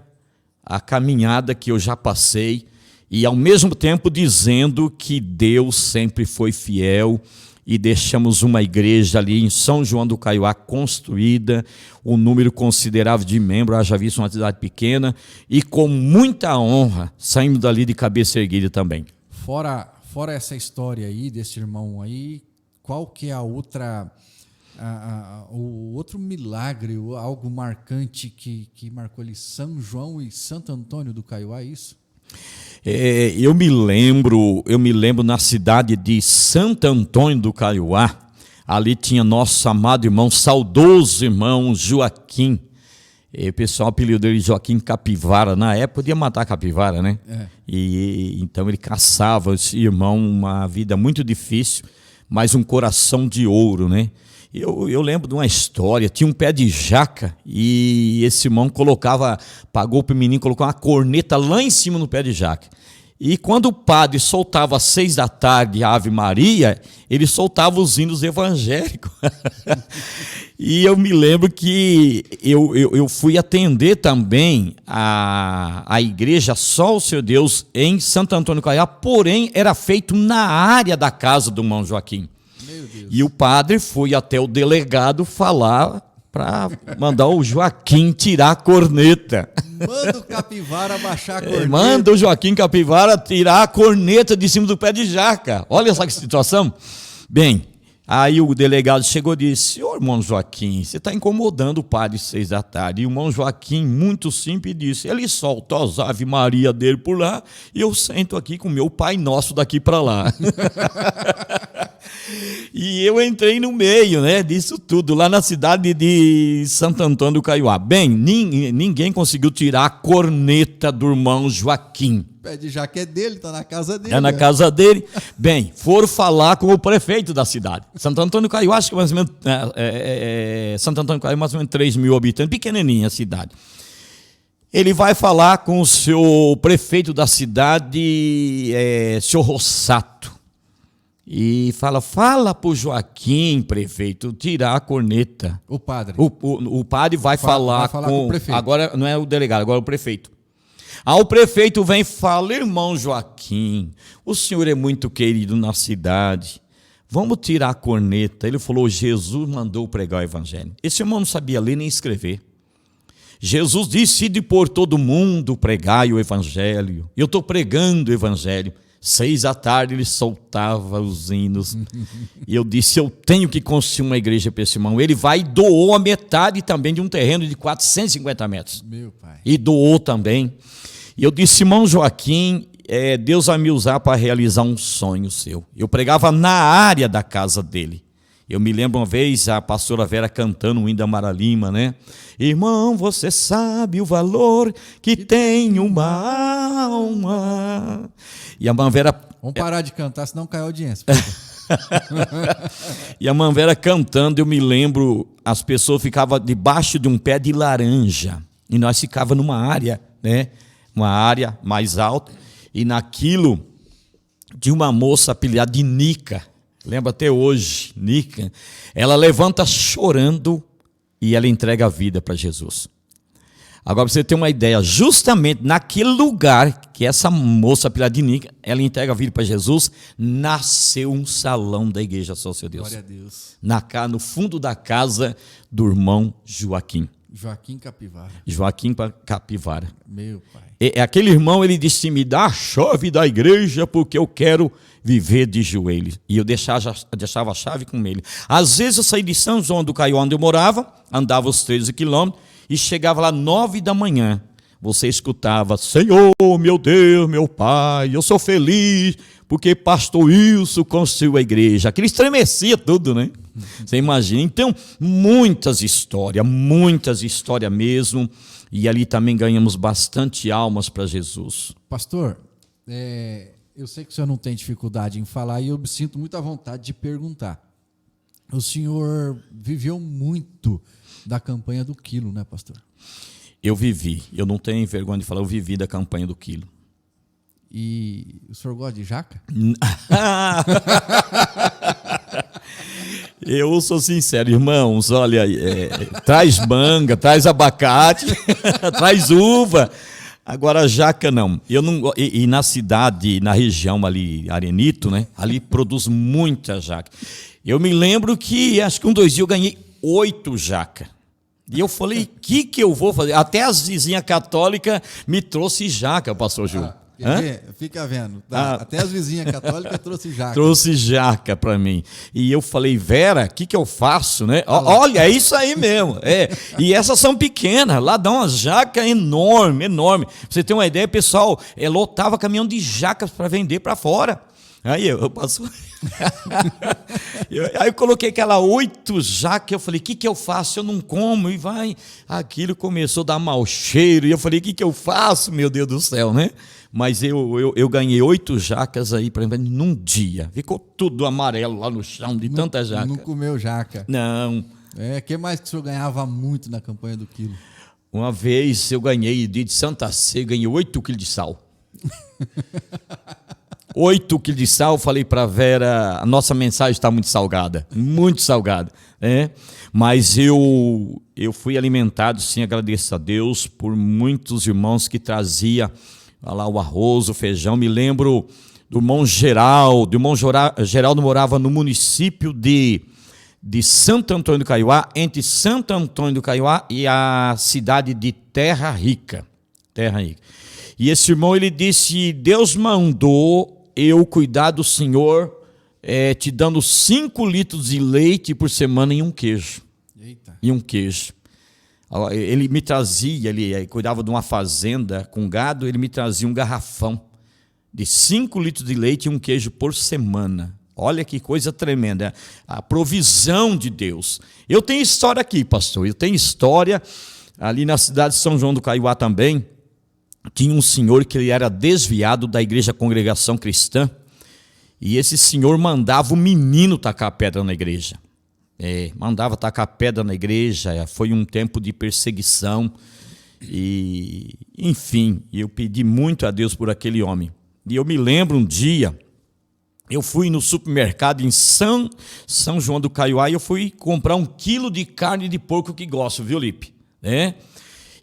a caminhada que eu já passei, e ao mesmo tempo dizendo que Deus sempre foi fiel, e deixamos uma igreja ali em São João do Caiuá construída, um número considerável de membros, haja visto uma cidade pequena, e com muita honra, saímos dali de cabeça erguida também. Fora essa história aí, desse irmão aí, qual que é a outra... o outro milagre, algo marcante que marcou ali São João e Santo Antônio do Caiuá, é isso? Eu me lembro na cidade de Santo Antônio do Caiuá, ali tinha nosso amado irmão, saudoso irmão Joaquim. O pessoal apelidou dele de Joaquim Capivara. Na época podia matar capivara, né? E então ele caçava esse irmão, uma vida muito difícil, mas um coração de ouro, né? Eu lembro de uma história, tinha um pé de jaca e esse irmão pagou para o menino colocar uma corneta lá em cima no pé de jaca. E quando o padre soltava às 6 da tarde a Ave Maria, ele soltava os hinos evangélicos. E eu me lembro que eu fui atender também a igreja Só o Seu Deus em Santo Antônio do Caiuá, porém era feito na área da casa do irmão Joaquim. E o padre foi até o delegado falar para mandar o Joaquim tirar a corneta. Manda o capivara baixar a corneta. Manda o Joaquim Capivara tirar a corneta de cima do pé de jaca. Olha essa situação. Bem, aí o delegado chegou e disse: senhor irmão Joaquim, você está incomodando o padre às 6 da tarde. E o irmão Joaquim, muito simples, disse: ele solta as Ave Maria dele por lá e eu sento aqui com o meu Pai Nosso daqui para lá. E eu entrei no meio, né, disso tudo, lá na cidade de Santo Antônio do Caiuá. Bem, ninguém conseguiu tirar a corneta do irmão Joaquim. O pé de jaca é dele, está na casa dele. É na casa dele. Bem, foram falar com o prefeito da cidade. Santo Antônio do Caiuá, acho que mais ou menos, Santo Antônio do Caiuá, mais ou menos 3 mil habitantes, pequenininha a cidade. Ele vai falar com o seu prefeito da cidade, seu Rossato. E fala para o Joaquim, prefeito, tirar a corneta. O padre. O padre vai falar com o prefeito. Agora não é o delegado, agora é o prefeito. Aí o prefeito vem e fala: irmão Joaquim, o senhor é muito querido na cidade, vamos tirar a corneta. Ele falou: Jesus mandou pregar o evangelho. Esse irmão não sabia ler nem escrever. Jesus disse: ide por todo mundo, pregai o evangelho. Eu estou pregando o evangelho. 6 da tarde ele soltava os hinos. E eu disse: eu tenho que construir uma igreja para esse irmão. Ele vai e doou a metade também de um terreno de 450 metros. Meu pai. E doou também. E eu disse: irmão Joaquim, Deus vai me usar para realizar um sonho seu. Eu pregava na área da casa dele. Eu me lembro uma vez a pastora Vera cantando o hino da Mara Lima, né? Irmão, você sabe o valor que tem uma alma. E a irmã Vera... Vamos parar de cantar, senão cai a audiência. E a irmã Vera cantando, eu me lembro, as pessoas ficavam debaixo de um pé de laranja. E nós ficávamos numa área, né? Uma área mais alta. E naquilo, de uma moça apelidada de Nica. Lembro até hoje, Nica. Ela levanta chorando e ela entrega a vida para Jesus. Agora, para você ter uma ideia, justamente naquele lugar que essa moça apelidada de Nica, ela entrega a vida para Jesus, nasceu um salão da igreja Só o Seu Deus. Glória a Deus. No fundo da casa do irmão Joaquim. Joaquim Capivara. Joaquim Capivara. Meu pai. Aquele irmão, ele disse: me dá a chave da igreja porque eu quero viver de joelhos. E eu deixava a chave com ele. Às vezes eu saí de São João do Caiuá, onde eu morava, andava os 13 quilômetros e chegava lá 9 da manhã. Você escutava: Senhor, meu Deus, meu Pai, eu sou feliz porque pastor Wilson construiu a igreja. Aquilo estremecia tudo, né? Você imagina. Então, muitas histórias mesmo. E ali também ganhamos bastante almas para Jesus. Pastor, eu sei que o senhor não tem dificuldade em falar e eu me sinto muito à vontade de perguntar. O senhor viveu muito da campanha do quilo, né, pastor? Eu vivi. Eu não tenho vergonha de falar, eu vivi da campanha do quilo. E o senhor gosta de jaca? Eu sou sincero, irmãos, olha, traz manga, traz abacate, traz uva, agora jaca não. Eu não. E na cidade, na região ali, Arenito, né? Ali produz muita jaca. Eu me lembro que, acho que 2 dias eu ganhei 8 jacas. E eu falei, o que eu vou fazer? Até as vizinhas católicas me trouxe jaca, pastor Júlio. Fica vendo. Tá? Até as vizinhas católicas trouxe jaca. Trouxe jaca para mim. E eu falei, Vera, o que eu faço, né? Olha, é isso aí mesmo. E essas são pequenas. Lá dá uma jaca enorme. Pra você ter uma ideia, pessoal, lotava caminhão de jacas para vender para fora. Aí eu passo. Aí eu coloquei aquela 8 jacas, eu falei, o que eu faço? Eu não como, e vai. Aquilo começou a dar mau cheiro, e eu falei, o que eu faço, meu Deus do céu, né? Mas eu ganhei 8 jacas aí num dia. Ficou tudo amarelo lá no chão, de tanta jaca. Não comeu jaca? Não. O que mais que o senhor ganhava muito na campanha do quilo? Uma vez eu ganhei, de Santa Sé, ganhei 8 quilos de sal. 8 quilos de sal, falei para a Vera, a nossa mensagem está muito salgada, né? Mas eu fui alimentado, sim, agradeço a Deus por muitos irmãos que trazia lá o arroz, o feijão. Me lembro do irmão Geraldo. O irmão Geraldo morava no município de Santo Antônio do Caiuá, entre Santo Antônio do Caiuá e a cidade de Terra Rica. E esse irmão, ele disse, Deus mandou eu cuidar do senhor, te dando 5 litros de leite por semana e um queijo. Eita. E um queijo. Ele me trazia, ele cuidava de uma fazenda com gado, ele me trazia um garrafão de 5 litros de leite e um queijo por semana. Olha que coisa tremenda, a provisão de Deus. Eu tenho história aqui, pastor, eu tenho história ali na cidade de São João do Caiuá também. Tinha um senhor que ele era desviado da igreja Congregação Cristã, e esse senhor mandava o menino tacar pedra na igreja. Mandava tacar pedra na igreja, foi um tempo de perseguição, e enfim, eu pedi muito a Deus por aquele homem. E eu me lembro um dia, eu fui no supermercado em São João do Caiuá, e eu fui comprar 1 quilo de carne de porco que gosto, viu, Lipe?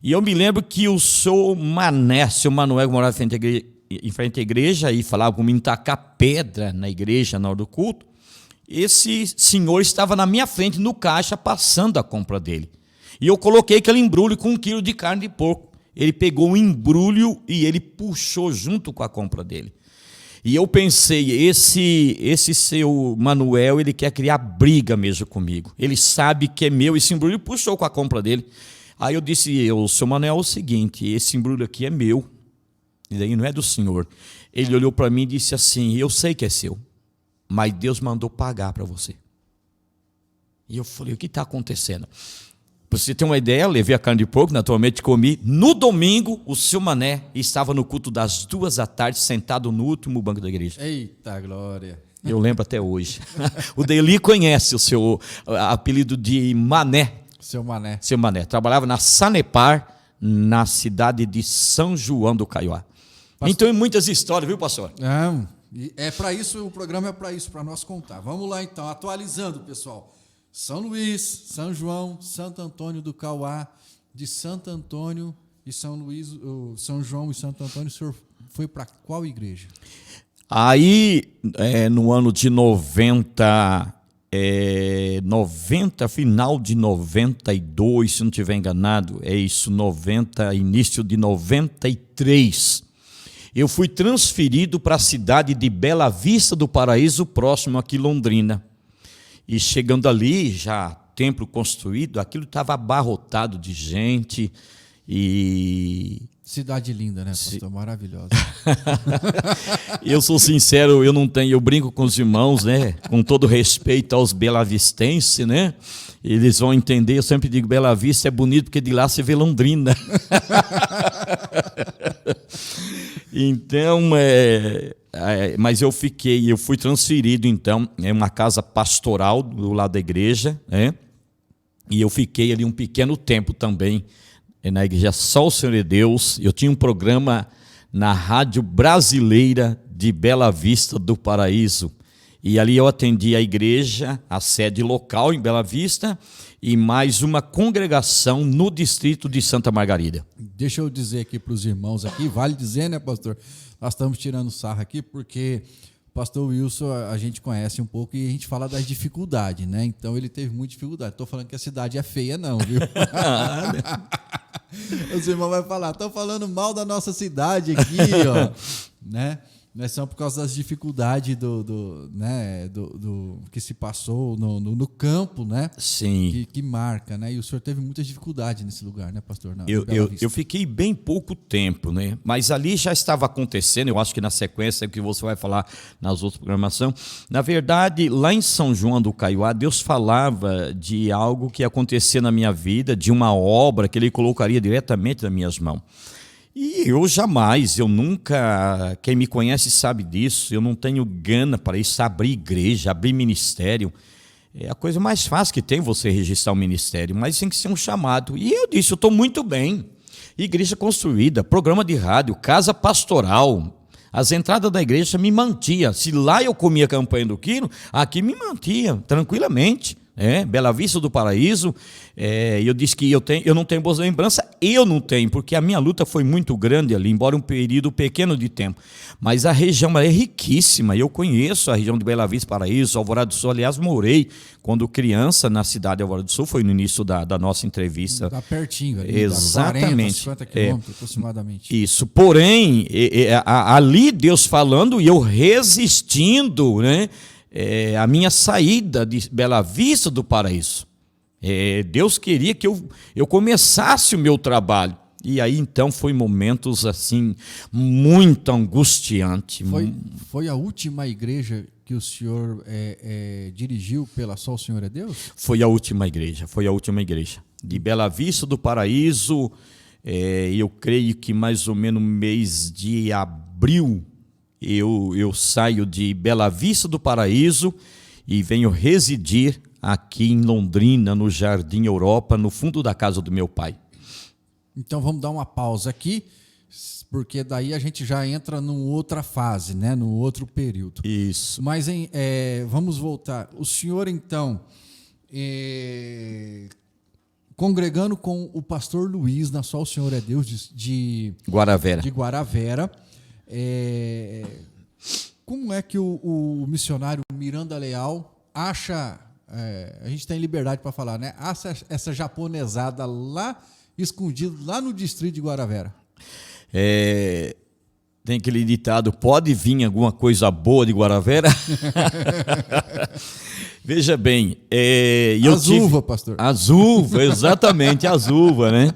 E eu me lembro que o seu Manuel, que morava em frente à igreja, e falava comigo tacar pedra na igreja na hora do culto. Esse senhor estava na minha frente, no caixa, passando a compra dele. E eu coloquei aquele embrulho com 1 quilo de carne de porco. Ele pegou o embrulho e ele puxou junto com a compra dele. E eu pensei, esse seu Manuel, ele quer criar briga mesmo comigo. Ele sabe que é meu, esse embrulho puxou com a compra dele. Aí eu disse, seu Manuel, é o seguinte, esse embrulho aqui é meu, e daí não é do senhor. Ele olhou para mim e disse assim, eu sei que é seu, mas Deus mandou pagar para você. E eu falei, o que está acontecendo? Para você ter uma ideia, eu levei a carne de porco, naturalmente comi. No domingo, o seu Mané estava no culto das 2 da tarde, sentado no último banco da igreja. Eita glória! Eu lembro até hoje. O Deli conhece o seu apelido de Mané. Seu Mané. Seu Mané. Trabalhava na Sanepar, na cidade de São João do Caiuá. Pastor... Então, é muitas histórias, viu, pastor? É para isso, o programa é para isso, para nós contar. Vamos lá, então, atualizando, pessoal. São Luís, São João, Santo Antônio do Cauá, de Santo Antônio e São Luís, São João e Santo Antônio, o senhor foi para qual igreja? Aí, no ano de 90, final de 92, se não estiver enganado, início de 93, eu fui transferido para a cidade de Bela Vista do Paraíso, próximo aqui Londrina. E chegando ali, já templo construído, aquilo estava abarrotado de gente, E cidade linda, né, pastor? Maravilhosa. Eu sou sincero, eu brinco com os irmãos, né? Com todo respeito aos belavistenses, né? Eles vão entender, eu sempre digo, Bela Vista é bonito porque de lá você vê Londrina. Então, mas eu fui transferido, então, é uma casa pastoral do lado da igreja, né? E eu fiquei ali um pequeno tempo também, na igreja Só o Senhor é Deus. Eu tinha um programa na Rádio Brasileira de Bela Vista do Paraíso. E ali eu atendi a igreja, a sede local em Bela Vista, e mais uma congregação no distrito de Santa Margarida. Deixa eu dizer aqui para os irmãos aqui, vale dizer, né, pastor? Nós estamos tirando sarro aqui porque o pastor Wilson a gente conhece um pouco e a gente fala das dificuldades, né? Então ele teve muita dificuldade. Estou falando que a cidade é feia, não, viu? Os irmãos vão falar, estão falando mal da nossa cidade aqui, ó, né? Não é só por causa das dificuldades do que se passou no campo, né? Sim. Que marca, né? E o senhor teve muitas dificuldades nesse lugar, né, pastor? Eu fiquei bem pouco tempo, né? Mas ali já estava acontecendo, eu acho que na sequência que você vai falar nas outras programações. Na verdade, lá em São João do Caiuá, Deus falava de algo que ia acontecer na minha vida, de uma obra que Ele colocaria diretamente nas minhas mãos. E eu nunca, quem me conhece sabe disso, eu não tenho gana para isso, abrir igreja, abrir ministério. É a coisa mais fácil que tem você registrar um ministério, mas tem que ser um chamado. E eu disse, eu estou muito bem. Igreja construída, programa de rádio, casa pastoral. As entradas da igreja me mantia. Se lá eu comia a campanha do quilo, aqui me mantia tranquilamente. Bela Vista do Paraíso, eu disse que eu não tenho boas lembranças, eu não tenho, porque a minha luta foi muito grande ali, embora um período pequeno de tempo, mas a região é riquíssima, eu conheço a região de Bela Vista, Paraíso, Alvorada do Sul, aliás, morei quando criança na cidade de Alvorada do Sul, foi no início da nossa entrevista. Está pertinho ali, exatamente. 40, 50 quilômetros aproximadamente. Isso, porém, ali Deus falando e eu resistindo, né? A minha saída de Bela Vista do Paraíso. Deus queria que eu começasse o meu trabalho. E aí, então, foi momentos, assim, muito angustiantes. Foi a última igreja que o senhor dirigiu pela Só o Senhor é Deus? Foi a última igreja. De Bela Vista do Paraíso, eu creio que mais ou menos no mês de abril, eu saio de Bela Vista do Paraíso e venho residir aqui em Londrina, no Jardim Europa, no fundo da casa do meu pai. Então vamos dar uma pausa aqui, porque daí a gente já entra numa outra fase, né? Num outro período. Isso. Mas vamos voltar. O senhor, então, congregando com o pastor Luiz, na Só o Senhor é Deus, de Guaravera. Como é que o missionário Miranda Leal acha, a gente tem liberdade para falar, né? Acha essa japonesada lá, escondida, lá no distrito de Guaravera? Tem aquele ditado, pode vir alguma coisa boa de Guaravera? Veja bem, uvas, pastor. As uvas, exatamente, as uvas, né?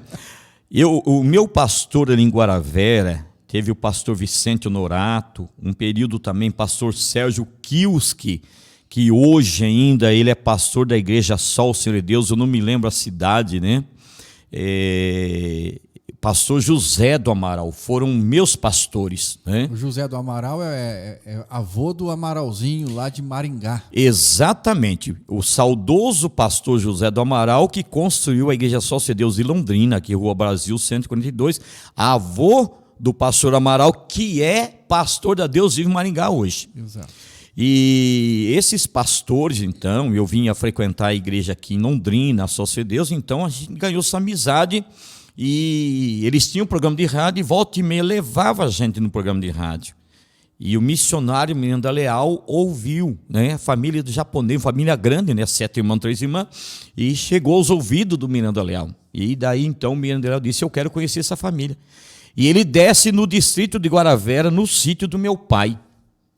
O meu pastor ali em Guaravera, teve o pastor Vicente Honorato, um período também pastor Sérgio Kiuski, que hoje ainda ele é pastor da igreja Só o Senhor é Deus, eu não me lembro a cidade, né? Pastor José do Amaral, foram meus pastores, né? O José do Amaral é avô do Amaralzinho lá de Maringá. Exatamente, o saudoso pastor José do Amaral que construiu a igreja Só o Senhor é Deus de Londrina, aqui Rua Brasil 142, avô do pastor Amaral, que é pastor da Deus Vive Maringá hoje. Exato. E esses pastores, então, eu vinha frequentar a igreja aqui em Londrina, Só o Senhor é Deus, então a gente ganhou essa amizade e eles tinham um programa de rádio e volta e meia levava a gente no programa de rádio. E o missionário Miranda Leal ouviu, né? A família do japonês, família grande, né? 7 irmãos, 3 irmãs, e chegou aos ouvidos do Miranda Leal. E daí, então, o Miranda Leal disse, eu quero conhecer essa família. E ele desce no distrito de Guaravera, no sítio do meu pai.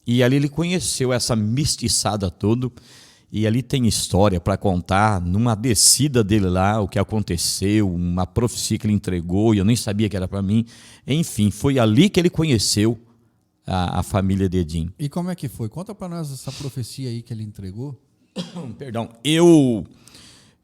E ali ele conheceu essa mistiçada toda. E ali tem história para contar, numa descida dele lá, o que aconteceu, uma profecia que ele entregou, e eu nem sabia que era para mim. Enfim, foi ali que ele conheceu a família de Edim. E como é que foi? Conta para nós essa profecia aí que ele entregou. Perdão,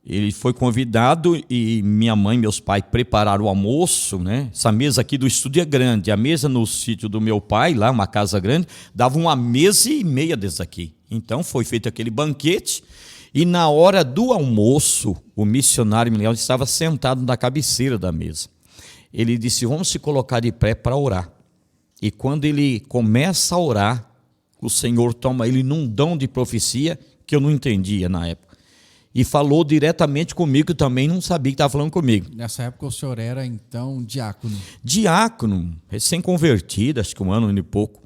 ele foi convidado e minha mãe e meus pais prepararam o almoço, né? Essa mesa aqui do estúdio é grande. A mesa no sítio do meu pai, lá, uma casa grande, dava 1,5 meses desse aqui. Então foi feito aquele banquete e na hora do almoço, o missionário Miguel estava sentado na cabeceira da mesa. Ele disse, vamos se colocar de pé para orar. E quando ele começa a orar, o Senhor toma ele num dom de profecia que eu não entendia na época. E falou diretamente comigo, que eu também não sabia que estava falando comigo. Nessa época o senhor era, então, diácono. Diácono, recém-convertido, acho que 1 ano e pouco.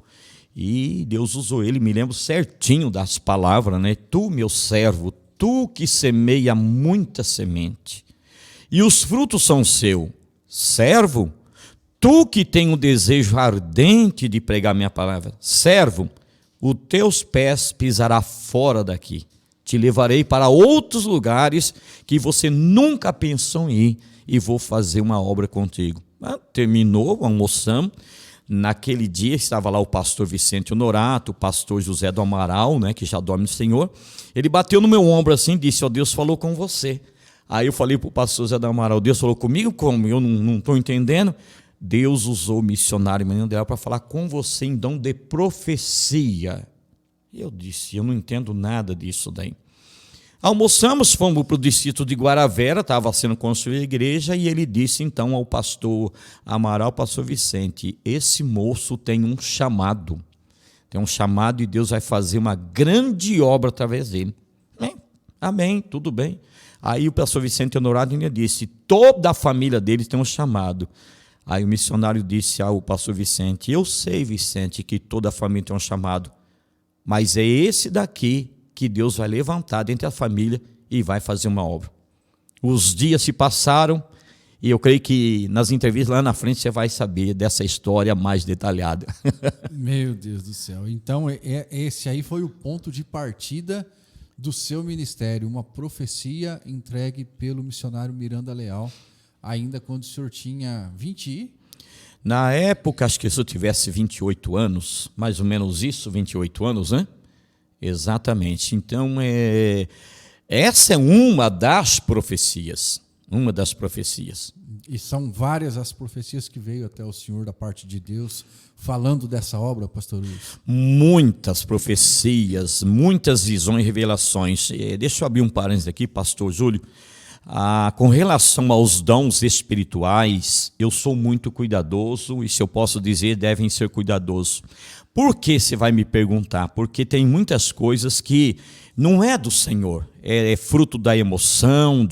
E Deus usou ele, me lembro certinho das palavras, né? Tu, meu servo, tu que semeia muita semente, e os frutos são seu. Servo, tu que tem um desejo ardente de pregar minha palavra. Servo, os teus pés pisará fora daqui. Te levarei para outros lugares que você nunca pensou em ir e vou fazer uma obra contigo. Terminou, almoçamos. Naquele dia estava lá o pastor Vicente Honorato, o pastor José do Amaral, né, que já dorme no Senhor. Ele bateu no meu ombro assim e disse, Deus falou com você. Aí eu falei para o pastor José do Amaral, Deus falou comigo como? Eu não estou entendendo. Deus usou o missionário menino dela para falar com você em dom de profecia. E eu disse, eu não entendo nada disso daí. Almoçamos, fomos para o distrito de Guaravera, estava sendo construída a igreja, e ele disse então ao pastor Amaral, pastor Vicente, esse moço tem um chamado e Deus vai fazer uma grande obra através dele. Amém, tudo bem. Aí o pastor Vicente Honorado ainda disse, toda a família dele tem um chamado. Aí o missionário disse ao pastor Vicente, eu sei, Vicente, que toda a família tem um chamado, mas é esse daqui que Deus vai levantar dentro da família e vai fazer uma obra. Os dias se passaram e eu creio que nas entrevistas lá na frente você vai saber dessa história mais detalhada. Meu Deus do céu. Então, esse aí foi o ponto de partida do seu ministério, uma profecia entregue pelo missionário Miranda Leal, ainda quando o senhor tinha 20 Na época, acho que se eu tivesse 28 anos, mais ou menos isso, 28 anos, né? Exatamente. Então, essa é uma das profecias. Uma das profecias. E são várias as profecias que veio até o senhor da parte de Deus, falando dessa obra, pastor Luiz. Muitas profecias, muitas visões e revelações. Deixa eu abrir um parênteses aqui, pastor Júlio. Com relação aos dons espirituais, eu sou muito cuidadoso, e se eu posso dizer, devem ser cuidadosos. Por que você vai me perguntar? Porque tem muitas coisas que não é do Senhor, é fruto da emoção,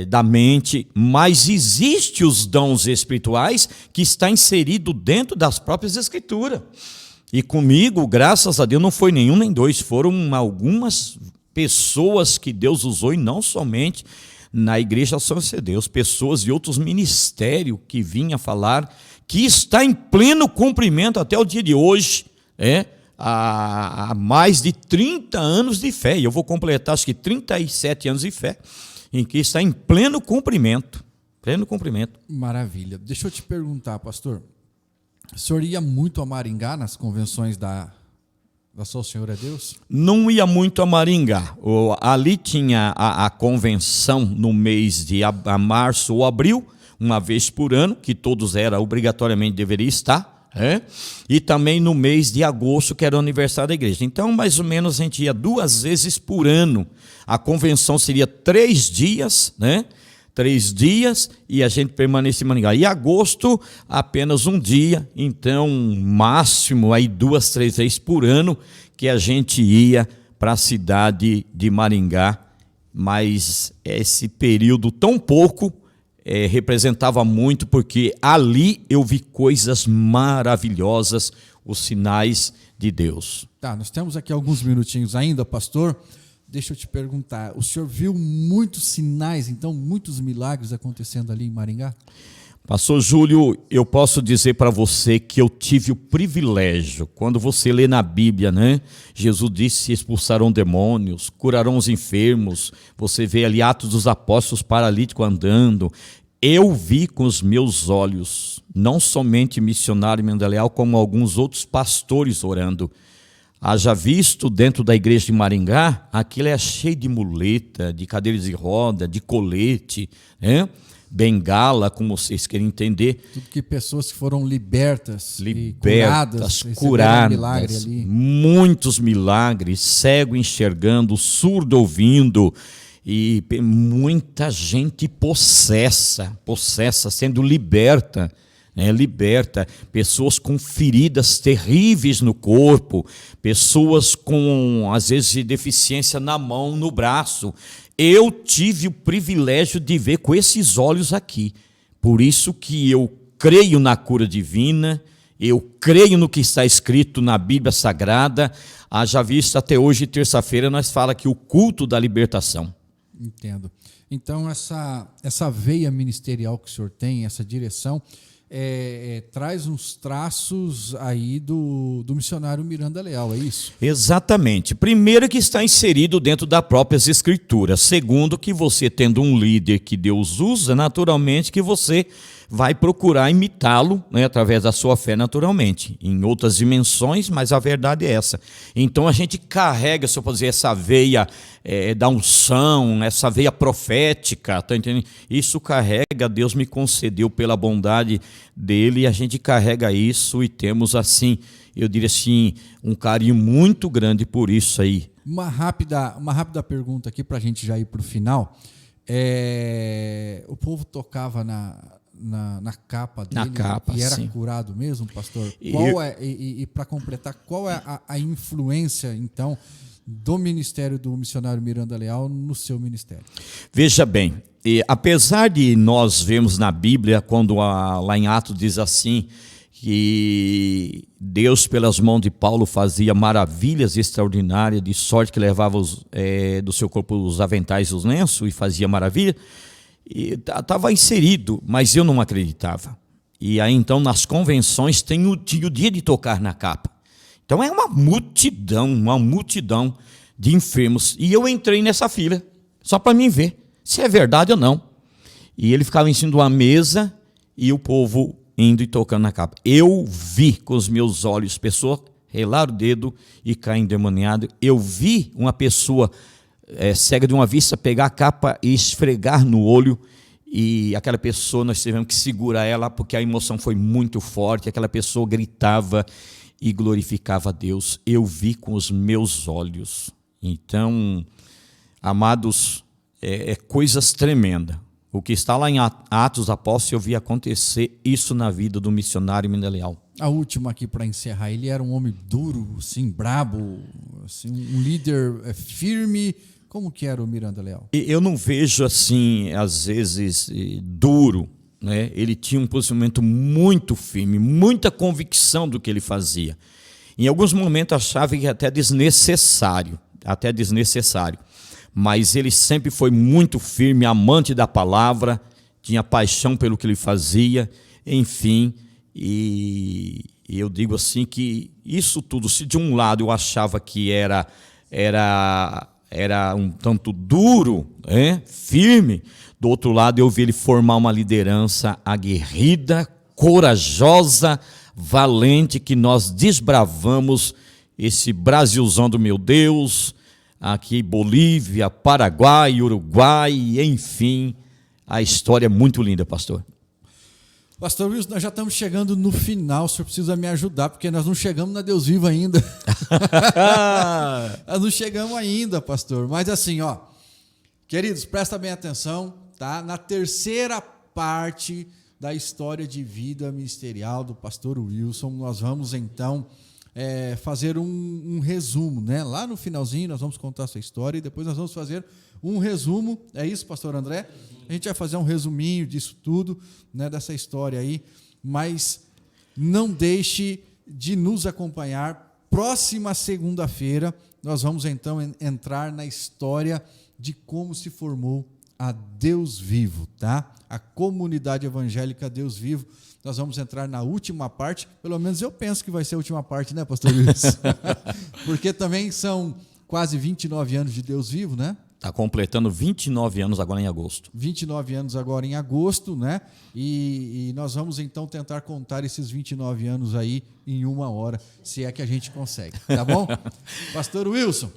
da mente, mas existe os dons espirituais que está inserido dentro das próprias Escrituras. E comigo, graças a Deus, não foi nenhum nem dois, foram algumas pessoas que Deus usou, e não somente na Igreja São José de Deus, pessoas de outros ministérios que vinham falar, que está em pleno cumprimento até o dia de hoje, há mais de 30 anos de fé, e eu vou completar acho que 37 anos de fé, em que está em pleno cumprimento. Pleno cumprimento. Maravilha. Deixa eu te perguntar, pastor, o senhor ia muito a Maringá nas convenções da Só Senhor é Deus? Não ia muito a Maringá. Ali tinha a convenção no mês de março ou abril, uma vez por ano, que todos obrigatoriamente deveriam estar, e também no mês de agosto, que era o aniversário da igreja. Então, mais ou menos, a gente ia 2 vezes por ano. A convenção seria 3 dias, 3 dias, e a gente permanecia em Maringá. E agosto, apenas 1 dia, então, máximo, aí 2, 3 vezes por ano, que a gente ia para a cidade de Maringá. Mas esse período tão pouco representava muito, porque ali eu vi coisas maravilhosas, os sinais de Deus. Tá, nós temos aqui alguns minutinhos ainda, pastor. Deixa eu te perguntar, o senhor viu muitos sinais, então, muitos milagres acontecendo ali em Maringá? Pastor Júlio, eu posso dizer para você que eu tive o privilégio, quando você lê na Bíblia, né? Jesus disse: expulsarão demônios, curarão os enfermos. Você vê ali Atos dos Apóstolos, paralítico andando. Eu vi com os meus olhos, não somente missionário Mindaleal, como alguns outros pastores orando. Haja visto dentro da igreja de Maringá, aquilo é cheio de muleta, de cadeiras de roda, de colete, né? Bengala, como vocês querem entender. Tudo que pessoas que foram libertas curadas, milagre ali. Muitos milagres, cego enxergando, surdo ouvindo, e muita gente possessa, sendo liberta, liberta, pessoas com feridas terríveis no corpo, pessoas com, às vezes, deficiência na mão, no braço. Eu tive o privilégio de ver com esses olhos aqui. Por isso que eu creio na cura divina, eu creio no que está escrito na Bíblia Sagrada. Haja visto até hoje, terça-feira, nós fala que o culto da libertação. Entendo. Então, essa veia ministerial que o senhor tem, essa direção, traz uns traços aí do missionário Miranda Leal, é isso? Exatamente. Primeiro, que está inserido dentro das próprias escrituras. Segundo, que você tendo um líder que Deus usa, naturalmente que você vai procurar imitá-lo, né, através da sua fé, naturalmente, em outras dimensões, mas a verdade é essa. Então a gente carrega, se eu posso dizer, essa veia da unção, essa veia profética, tá entendendo? Isso carrega, Deus me concedeu pela bondade dele, e a gente carrega isso e temos, assim, eu diria assim, um carinho muito grande por isso aí. Uma rápida pergunta aqui para a gente já ir para o final. O povo tocava na capa dele, na capa, e era sim. Curado mesmo, pastor? E para completar, qual é a influência, então, do ministério do missionário Miranda Leal no seu ministério? Veja bem, apesar de nós vermos na Bíblia, quando lá em Atos diz assim, que Deus, pelas mãos de Paulo, fazia maravilhas extraordinárias, de sorte que levava do seu corpo os aventais e os lenços, e fazia maravilha, estava inserido, mas eu não acreditava. E aí então nas convenções tinha o dia de tocar na capa. Então é uma multidão de enfermos. E eu entrei nessa fila, só para mim ver se é verdade ou não. E ele ficava em cima de uma mesa e o povo indo e tocando na capa. Eu vi com os meus olhos pessoa relar o dedo e cair endemoniado. Eu vi uma pessoa cega de uma vista pegar a capa e esfregar no olho, e aquela pessoa, nós tivemos que segurar ela porque a emoção foi muito forte. Aquela pessoa gritava e glorificava a Deus. Eu vi com os meus olhos. Então, amados, coisas tremendas. O que está lá em Atos Apóstolos, eu vi acontecer isso na vida do missionário Miranda Leal. A última aqui para encerrar, ele era um homem duro, assim, brabo, assim, um líder firme. Como que era o Miranda Leal? Eu não vejo assim, às vezes, duro, né? Ele tinha um posicionamento muito firme, muita convicção do que ele fazia. Em alguns momentos achava que até desnecessário, mas ele sempre foi muito firme, amante da palavra, tinha paixão pelo que ele fazia, enfim, e eu digo assim que isso tudo, se de um lado eu achava que era um tanto duro, firme, do outro lado eu vi ele formar uma liderança aguerrida, corajosa, valente, que nós desbravamos esse Brasilzão do meu Deus, aqui Bolívia, Paraguai, Uruguai, enfim, a história é muito linda, pastor. Pastor Wilson, nós já estamos chegando no final, o senhor precisa me ajudar, porque nós não chegamos na Deus Vivo ainda. Nós não chegamos ainda, pastor. Mas assim, queridos, presta bem atenção, tá? Na terceira parte da história de vida ministerial do pastor Wilson, nós vamos então fazer um resumo, né? Lá no finalzinho nós vamos contar a sua história e depois nós vamos fazer um resumo. É isso, pastor André? A gente vai fazer um resuminho disso tudo, né, dessa história aí, mas não deixe de nos acompanhar. Próxima segunda-feira nós vamos então entrar na história de como se formou a Deus Vivo, tá? A comunidade evangélica Deus Vivo. Nós vamos entrar na última parte, pelo menos eu penso que vai ser a última parte, né, pastor Wilson? Porque também são quase 29 anos de Deus Vivo, né? Está completando 29 anos agora em agosto. 29 anos agora em agosto, né? E nós vamos então tentar contar esses 29 anos aí em 1 hora, se é que a gente consegue, tá bom? Pastor Wilson,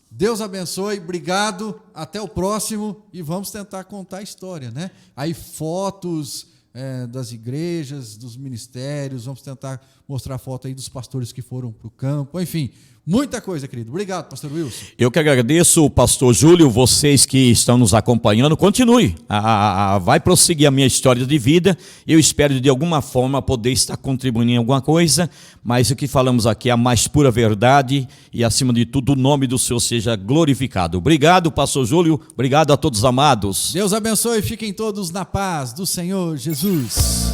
Deus abençoe, obrigado, até o próximo e vamos tentar contar a história, né? Aí fotos das igrejas, dos ministérios, vamos tentar mostrar foto aí dos pastores que foram para o campo, enfim, muita coisa, querido. Obrigado, pastor Wilson. Eu que agradeço, pastor Júlio, vocês que estão nos acompanhando, continue, vai prosseguir a minha história de vida, eu espero de alguma forma poder estar contribuindo em alguma coisa, mas o que falamos aqui é a mais pura verdade e acima de tudo o nome do Senhor seja glorificado. Obrigado, pastor Júlio, obrigado a todos amados. Deus abençoe, fiquem todos na paz do Senhor Jesus.